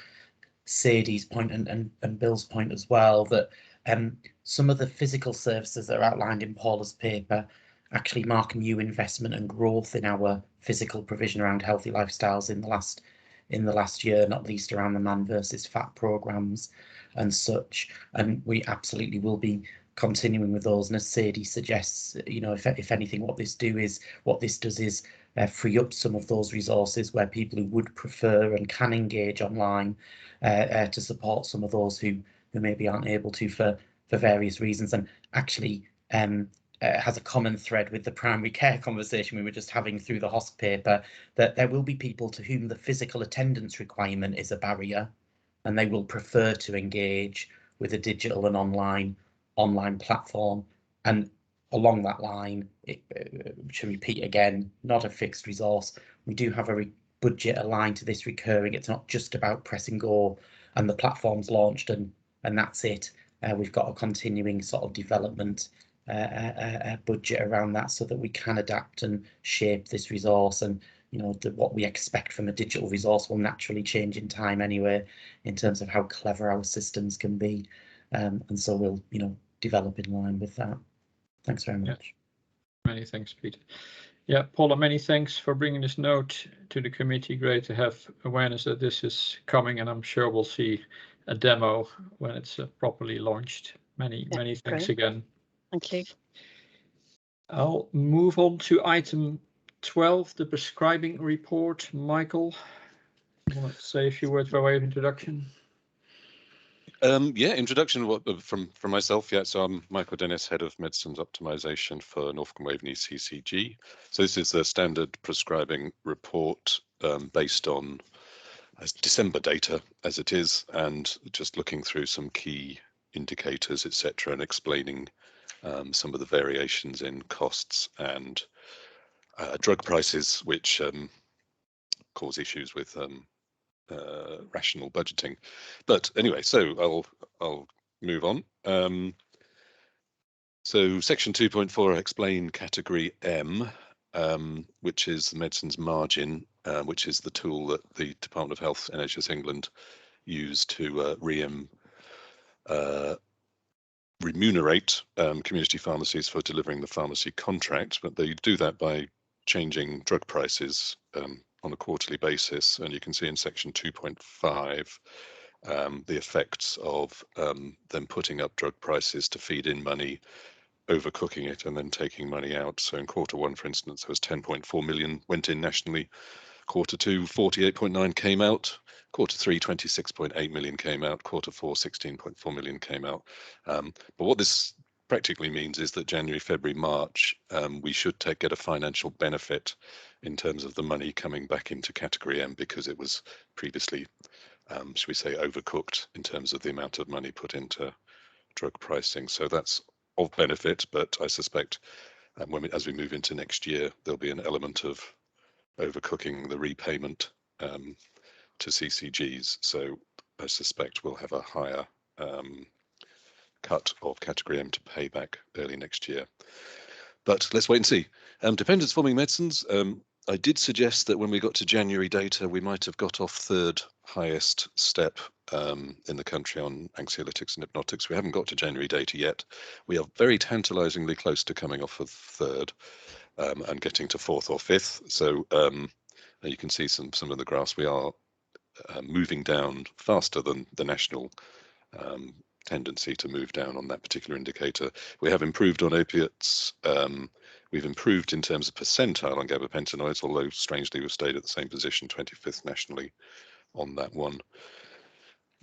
Sadie's point and Bill's point as well, that some of the physical services that are outlined in Paula's paper actually mark new investment and growth in our physical provision around healthy lifestyles in the last year, not least around the man versus fat programs and such. And we absolutely will be continuing with those. And as Sadie suggests, you know, if anything, what this does is free up some of those resources where people who would prefer and can engage online to support some of those who maybe aren't able to for various reasons, and actually has a common thread with the primary care conversation we were just having through the HOSC paper, that there will be people to whom the physical attendance requirement is a barrier, and they will prefer to engage with a digital and online platform. And along that line, to repeat again, not a fixed resource. We do have a budget aligned to this recurring. It's not just about pressing go and the platform's launched and that's it. We've got a continuing sort of development budget around that, so that we can adapt and shape this resource. And you know, what we expect from a digital resource will naturally change in time anyway, in terms of how clever our systems can be. And so we'll, you know, develop in line with that. Thanks very much. Yeah. Many thanks, Peter. Yeah, Paula, many thanks for bringing this note to the committee. Great to have awareness that this is coming, and I'm sure we'll see a demo when it's properly launched. Many thanks great. again. Thank you. I'll move on to item 12, the prescribing report. Michael, you want to say a few words by way of introduction? Yeah, introduction from myself. Yeah, so I'm Michael Dennis, Head of Medicines Optimization for Norfolk and Waveney CCG. So this is a standard prescribing report based on December data as it is, and just looking through some key indicators, etc., and explaining some of the variations in costs and drug prices, which cause issues with rational budgeting. But anyway, so I'll move on. So section 2.4, explain category M, which is the medicines margin, which is the tool that the Department of Health, NHS England, use to remunerate community pharmacies for delivering the pharmacy contract. But they do that by changing drug prices on a quarterly basis, and you can see in section 2.5 the effects of them putting up drug prices to feed in money, overcooking it, and then taking money out. So in Q1, for instance, there was 10.4 million went in nationally. Q2, 48.9 came out. Q3, 26.8 million came out. Q4, 16.4 million came out. But what this practically means is that January, February, March, we should get a financial benefit in terms of the money coming back into category M, because it was previously, should we say, overcooked in terms of the amount of money put into drug pricing. So that's of benefit, but I suspect as we move into next year, there'll be an element of overcooking the repayment to CCGs. So I suspect we'll have a higher cut of category M to pay back early next year. But let's wait and see. Dependence forming medicines. I did suggest that when we got to January data, we might have got off third highest step in the country on anxiolytics and hypnotics. We haven't got to January data yet. We are very tantalizingly close to coming off of third and getting to fourth or fifth. So you can see some of the graphs. We are moving down faster than the national tendency to move down on that particular indicator. We have improved on opiates. We've improved in terms of percentile on gabapentinoids, although strangely we've stayed at the same position, 25th nationally on that one.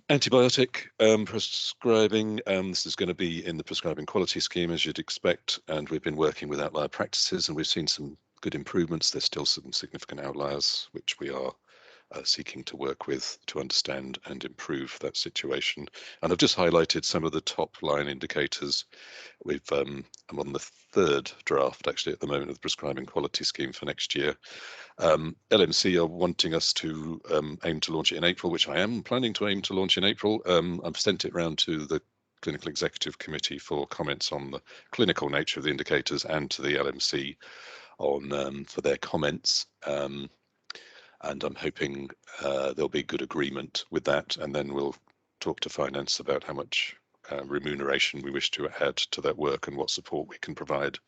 Antibiotic prescribing, this is going to be in the prescribing quality scheme, as you'd expect, and we've been working with outlier practices, and we've seen some good improvements. There's still some significant outliers, which we are seeking to work with to understand and improve that situation. And I've just highlighted some of the top line indicators. I'm on the third draft actually at the moment of the prescribing quality scheme for next year. LMC are wanting us to aim to launch it in April, which I am planning to aim to launch in April. I've sent it round to the Clinical Executive Committee for comments on the clinical nature of the indicators and to the LMC on for their comments. And I'm hoping there'll be good agreement with that, and then we'll talk to finance about how much remuneration we wish to add to that work and what support we can provide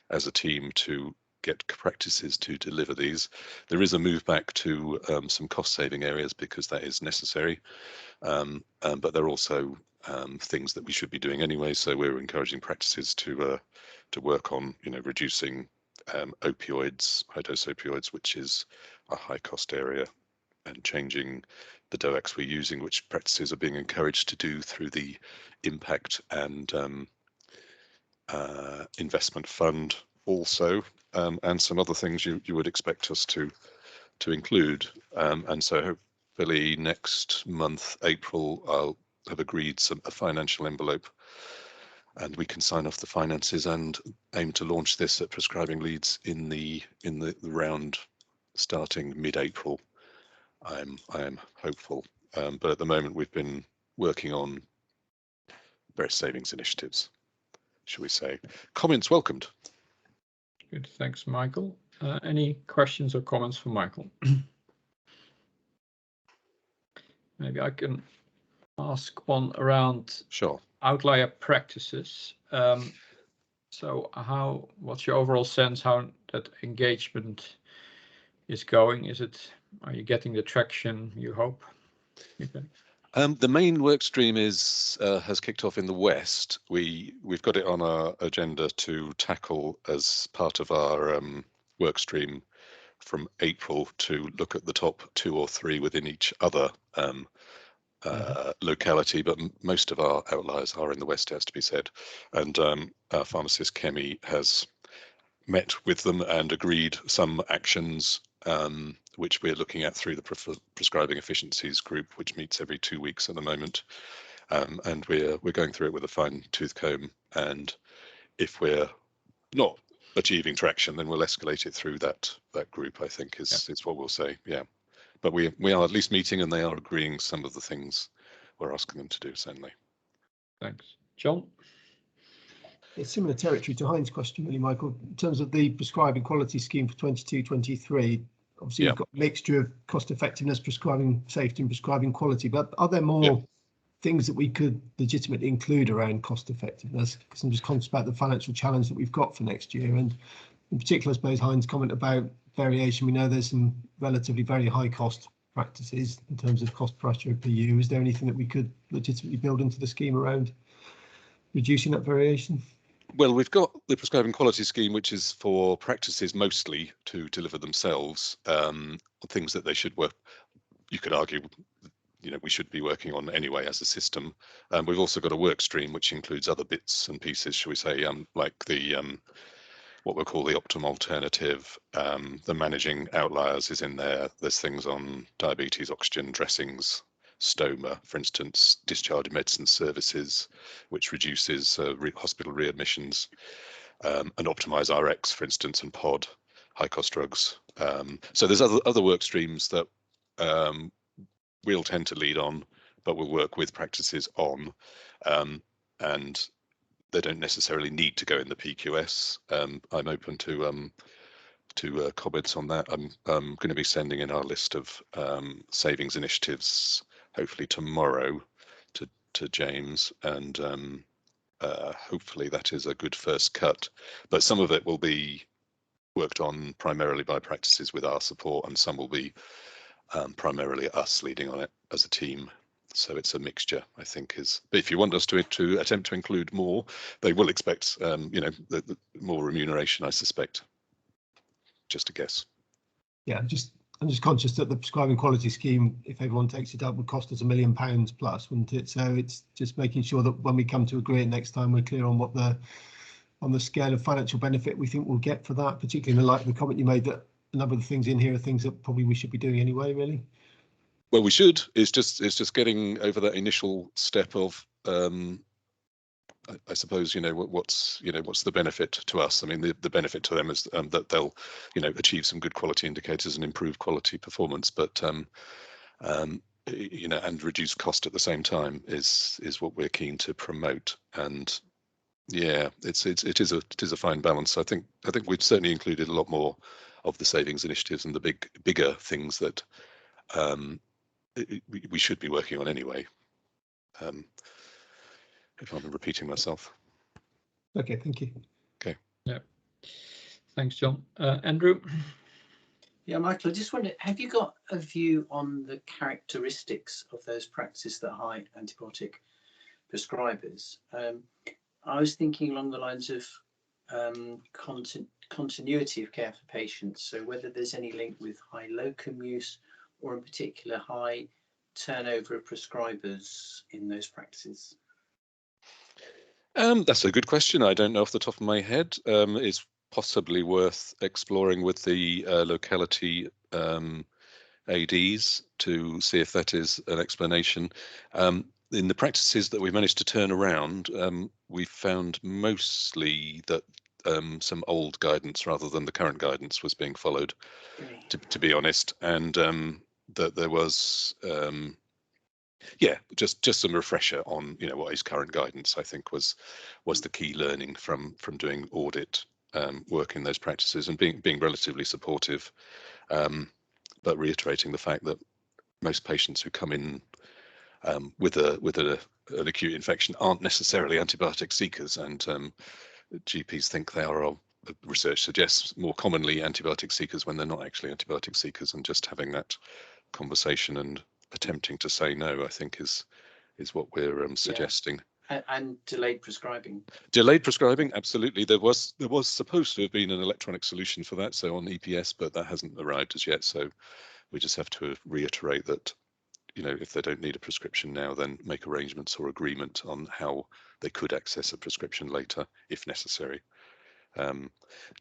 as a team to get practices to deliver these. There is a move back to some cost saving areas because that is necessary, but there are also things that we should be doing anyway. So we're encouraging practices to work on, reducing opioids, high dose opioids, which is a high cost area, and changing the DOACs we're using, which practices are being encouraged to do through the impact and investment fund also, and some other things you would expect us to include. And so hopefully next month, April, I'll have agreed a financial envelope, and we can sign off the finances and aim to launch this at prescribing leads in the round starting mid-April. I am hopeful, but at the moment we've been working on various savings initiatives, shall we say. Comments welcomed. Good, thanks, Michael. Any questions or comments for Michael? Maybe I can ask one around outlier practices. So what's your overall sense how that engagement is going? Are you getting the traction you hope? Okay. The main work stream has kicked off in the West. We've got it on our agenda to tackle as part of our work stream from April to look at the top 2 or 3 within each other locality, but most of our outliers are in the West, it has to be said. And our pharmacist Kemi has met with them and agreed some actions which we're looking at through the Prescribing Efficiencies group, which meets every 2 weeks at the moment. And we're going through it with a fine-tooth comb. And if we're not achieving traction, then we'll escalate it through that group, I think is what we'll say. Yeah. But we are at least meeting, and they are agreeing some of the things we're asking them to do, certainly. Thanks. John? It's similar territory to Hein's question, really, Michael. In terms of the prescribing quality scheme for 22-23, obviously you've got a mixture of cost effectiveness, prescribing safety and prescribing quality, but are there more things that we could legitimately include around cost effectiveness? Because I'm just conscious about the financial challenge that we've got for next year, and in particular, I suppose Hein's comment about variation. We know there's some relatively very high cost practices in terms of cost per PU. Is there anything that we could legitimately build into the scheme around reducing that variation? Well, we've got the prescribing quality scheme, which is for practices mostly to deliver themselves, things that they should work. You could argue, we should be working on anyway as a system. We've also got a work stream which includes other bits and pieces, shall we say, like the what we'll call the optimal alternative. The managing outliers is in there. There's things on diabetes, oxygen, dressings, stoma, for instance, discharge medicine services, which reduces hospital readmissions, and optimize RX, for instance, and POD, high cost drugs. So there's other work streams that we'll tend to lead on, but we'll work with practices on, and they don't necessarily need to go in the PQS. I'm open to comments on that. I'm going to be sending in our list of savings initiatives hopefully tomorrow to James, and hopefully that is a good first cut. But some of it will be worked on primarily by practices with our support, and some will be primarily us leading on it as a team. So it's a mixture, I think. But if you want us to attempt to include more, they will expect the more remuneration, I suspect. Just a guess. Yeah, I'm just conscious that the prescribing quality scheme, if everyone takes it up, would cost us £1 million plus, wouldn't it? So it's just making sure that when we come to agree it next time, we're clear on what on the scale of financial benefit we think we'll get for that, particularly in the light of the comment you made that a number of the things in here are things that probably we should be doing anyway, really. Well, we should. It's just getting over that initial step of, I suppose, what's the benefit to us? I mean, the benefit to them is that they'll, achieve some good quality indicators and improve quality performance, but and reduce cost at the same time is what we're keen to promote. And yeah, it is a fine balance. I think we've certainly included a lot more of the savings initiatives and the bigger things that we should be working on anyway. If I'm repeating myself. Okay, thank you. Okay. Yeah. Thanks, John. Andrew. Yeah, Michael, I just wondered, have you got a view on the characteristics of those practices that high antibiotic prescribers? I was thinking along the lines of continuity of care for patients. So whether there's any link with high locum use or in particular high turnover of prescribers in those practices. That's a good question. I don't know off the top of my head. It's possibly worth exploring with the locality ADs to see if that is an explanation. In the practices that we've managed to turn around, we've found mostly that some old guidance rather than the current guidance was being followed, to be honest, and that there was just some refresher on what is current guidance, I think was the key learning from doing audit work in those practices, and being relatively supportive, but reiterating the fact that most patients who come in with an acute infection aren't necessarily antibiotic seekers, and GPs think they are. Research suggests more commonly antibiotic seekers when they're not actually antibiotic seekers, and just having that conversation and attempting to say no, I think is what we're suggesting. And delayed prescribing. Delayed prescribing, absolutely. There was supposed to have been an electronic solution for that, so on EPS, but that hasn't arrived as yet. So we just have to reiterate that, if they don't need a prescription now, then make arrangements or agreement on how they could access a prescription later if necessary.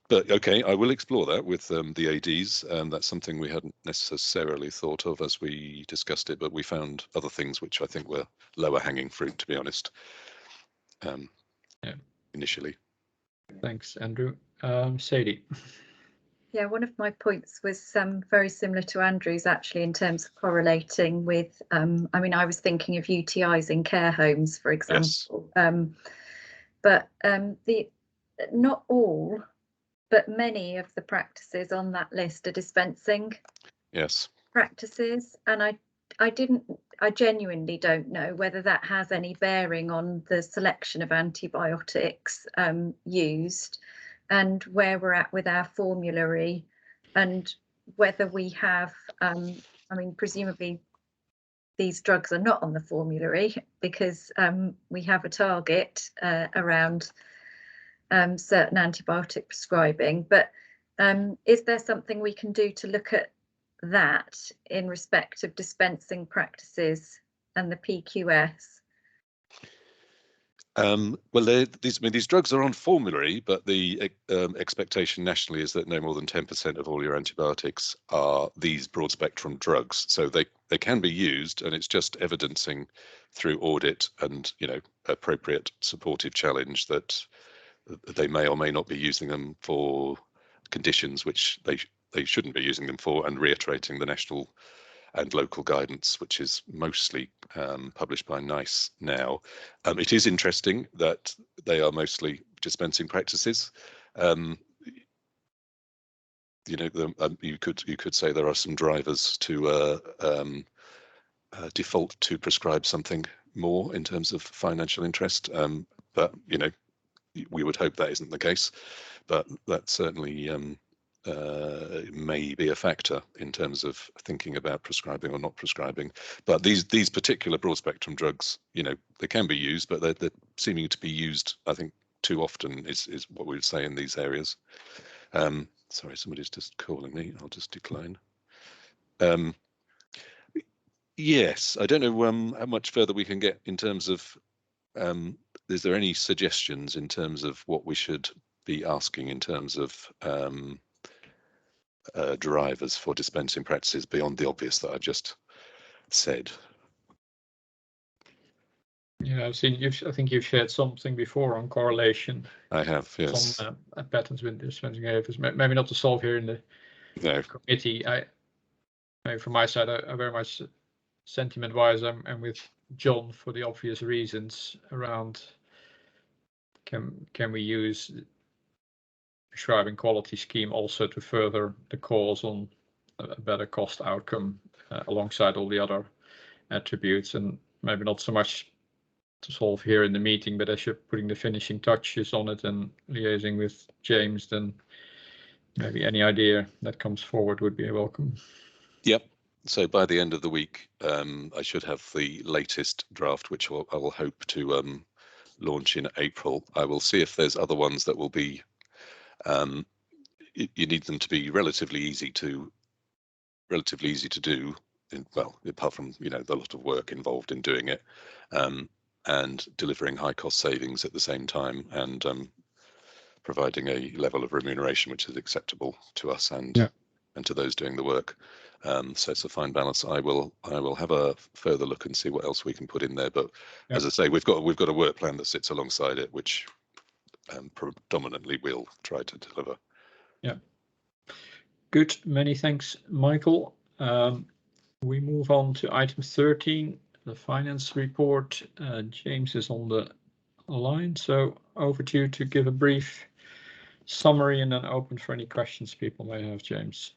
But okay, I will explore that with the ADs. That's something we hadn't necessarily thought of as we discussed it, but we found other things which I think were lower hanging fruit, to be honest, initially. Thanks, Andrew. Sadie. Yeah, one of my points was very similar to Andrew's, actually, in terms of correlating with, I mean, I was thinking of UTIs in care homes, for example. Yes. But not all, but many of the practices on that list are dispensing practices, and I genuinely don't know whether that has any bearing on the selection of antibiotics used, and where we're at with our formulary, and whether we have, I mean, presumably these drugs are not on the formulary because we have a target around certain antibiotic prescribing, but is there something we can do to look at that in respect of dispensing practices and the PQS? Well, these drugs are on formulary, but the expectation nationally is that no more than 10% of all your antibiotics are these broad spectrum drugs. So they can be used, and it's just evidencing through audit and appropriate supportive challenge that they may or may not be using them for conditions which they shouldn't be using them for, and reiterating the national and local guidance, which is mostly published by NICE now. It is interesting that they are mostly dispensing practices. You could say there are some drivers to default to prescribe something more in terms of financial interest, but we would hope that isn't the case, but that certainly may be a factor in terms of thinking about prescribing or not prescribing. But these particular broad spectrum drugs, they can be used, but they're seeming to be used, I think, too often is what we would say in these areas. Sorry, somebody's just calling me. I'll just decline. Yes, I don't know how much further we can get in terms of, is there any suggestions in terms of what we should be asking in terms of drivers for dispensing practices beyond the obvious that I've just said. Yeah, I've seen I think you've shared something before on correlation. I have, yes. Some patterns with dispensing behaviors. Maybe not to solve here in the committee. Maybe from my side, I very much sentiment-wise, I'm with John for the obvious reasons around can we use prescribing quality scheme also to further the cause on a better cost outcome alongside all the other attributes, and maybe not so much to solve here in the meeting, but as you're putting the finishing touches on it and liaising with James, then maybe any idea that comes forward would be welcome. Yep. So by the end of the week, I should have the latest draft, which I will hope to launch in April. I will see if there's other ones that will be. You need them to be relatively easy to do. Well, apart from the lot of work involved in doing it, and delivering high cost savings at the same time, and providing a level of remuneration which is acceptable to us and to those doing the work. So it's a fine balance. I will have a further look and see what else we can put in there. But as I say, we've got a work plan that sits alongside it, which predominantly we'll try to deliver. Yeah. Good. Many thanks, Michael. We move on to item 13, the finance report. James is on the line, so over to you to give a brief summary and then open for any questions people may have, James.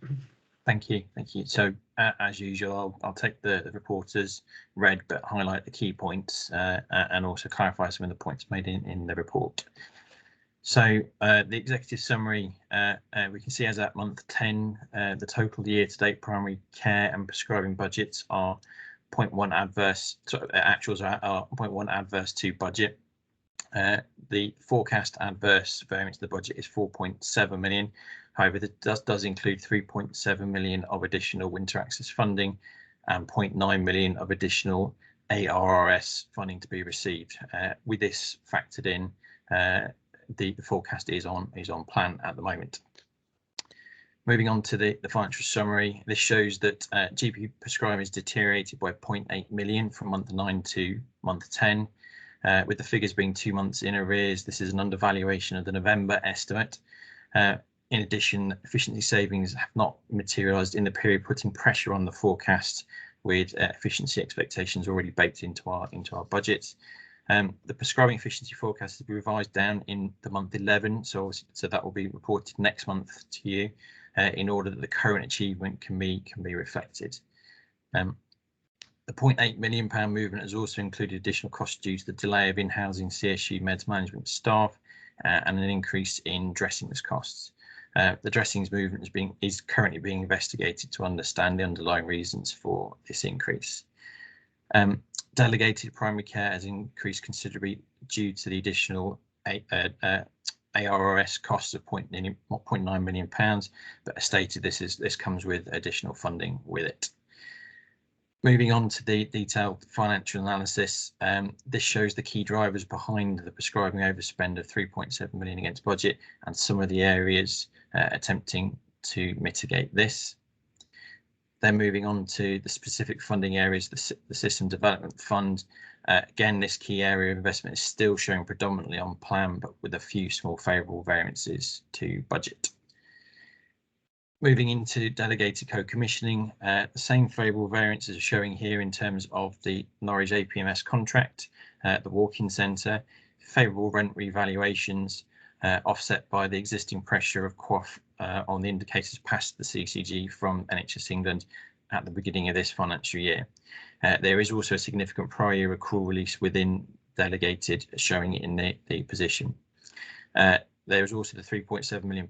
Thank you. So as usual, I'll take the report as read, but highlight the key points and also clarify some of the points made in the report. So the executive summary, we can see as at month 10, the total year-to-date primary care and prescribing budgets are 0.1 adverse, actuals are 0.1 adverse to budget. The forecast adverse variance of the budget is 4.7 million. However, that does include 3.7 million of additional winter access funding and 0.9 million of additional ARRS funding to be received. With this factored in, the forecast is on plan at the moment. Moving on to the financial summary, this shows that GP prescribing has deteriorated by 0.8 million from month 9 to month 10. With the figures being 2 months in arrears, this is an undervaluation of the November estimate. In addition, efficiency savings have not materialised in the period, putting pressure on the forecast, with efficiency expectations already baked into our budget. The prescribing efficiency forecast has been revised down in the month 11, so that will be reported next month to you, in order that the current achievement can be reflected. The £0.8 million movement has also included additional costs due to the delay of in-housing CSU meds management staff and an increase in dressings costs. The dressings movement is currently being investigated to understand the underlying reasons for this increase. Delegated primary care has increased considerably due to the additional ARRS costs of £0.9 million, but as stated, this comes with additional funding with it. Moving on to the detailed financial analysis, this shows the key drivers behind the prescribing overspend of 3.7 million against budget and some of the areas attempting to mitigate this. Then moving on to the specific funding areas, the System Development Fund. Again, this key area of investment is still showing predominantly on plan, but with a few small favourable variances to budget. Moving into Delegated Co-Commissioning, the same favourable variances are showing here in terms of the Norwich APMS contract, the walk-in centre, favourable rent revaluations, offset by the existing pressure of QOF on the indicators past the CCG from NHS England at the beginning of this financial year. There is also a significant prior year accrual release within Delegated, showing it in the position. There is also the £3.7 million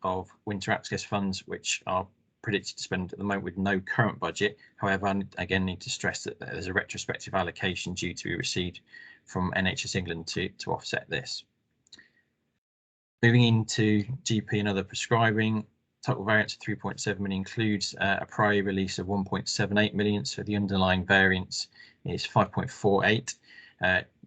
of winter access funds, which are predicted to spend at the moment with no current budget. However, I again need to stress that there's a retrospective allocation due to be received from NHS England to offset this. Moving into GP and other prescribing, total variance of 3.7 million includes a prior year release of 1.78 million, so the underlying variance is 5.48.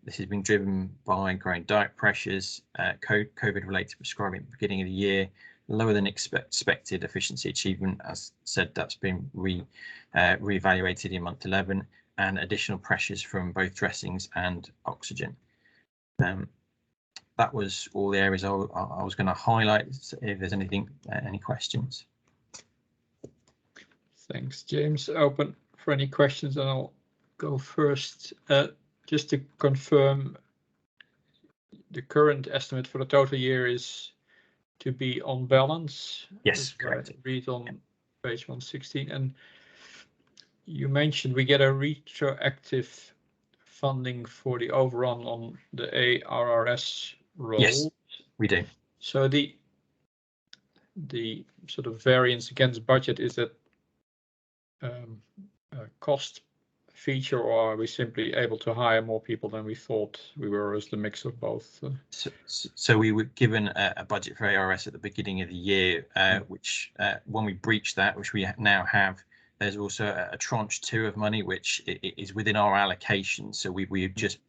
This has been driven by growing diet pressures, COVID-related prescribing at the beginning of the year, lower than expected efficiency achievement. As said, that's been re-evaluated in month 11, and additional pressures from both dressings and oxygen. That was all the areas I was going to highlight. If there's anything, any questions. Thanks, James. Open for any questions, and I'll go first. Just to confirm, the current estimate for the total year is to be on balance. Yes, correct. Read on page 116, and you mentioned we get a retroactive funding for the overrun on the ARRS role. Yes, we do. So the sort of variance against budget, is that a cost feature, or are we simply able to hire more people than we thought we were, as the mix of both? So we were given a budget for ARS at the beginning of the year, which when we breached that, which we now have, there's also a tranche 2 of money which is within our allocation. So we've just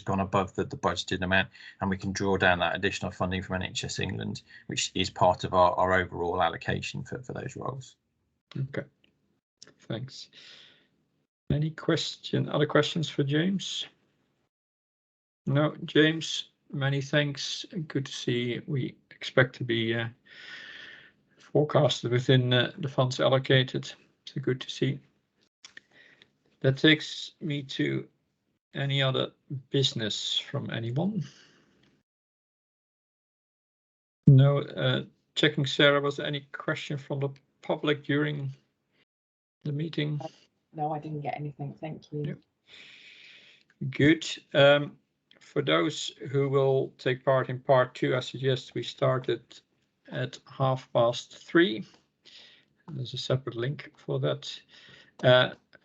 gone above the budgeted amount, and we can draw down that additional funding from NHS England, which is part of our overall allocation for those roles. Okay, thanks. Any other questions for James? No, James, many thanks. Good to see. We expect to be forecasted within the funds allocated. So good to see. That takes me to any other business from anyone? No. Checking, Sarah, was there any question from the public during the meeting? No, I didn't get anything. Thank you. Yep. Good. For those who will take part in part 2, I suggest we start it at 3:30. There's a separate link for that.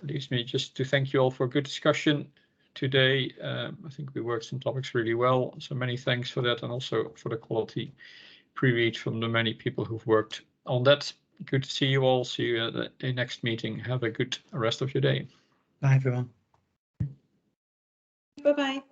Leaves me just to thank you all for a good discussion today. I think we worked some topics really well, so many thanks for that, and also for the quality pre-read from the many people who've worked on that. Good to see you all. See you at the next meeting. Have a good rest of your day. Bye, everyone. Bye-bye.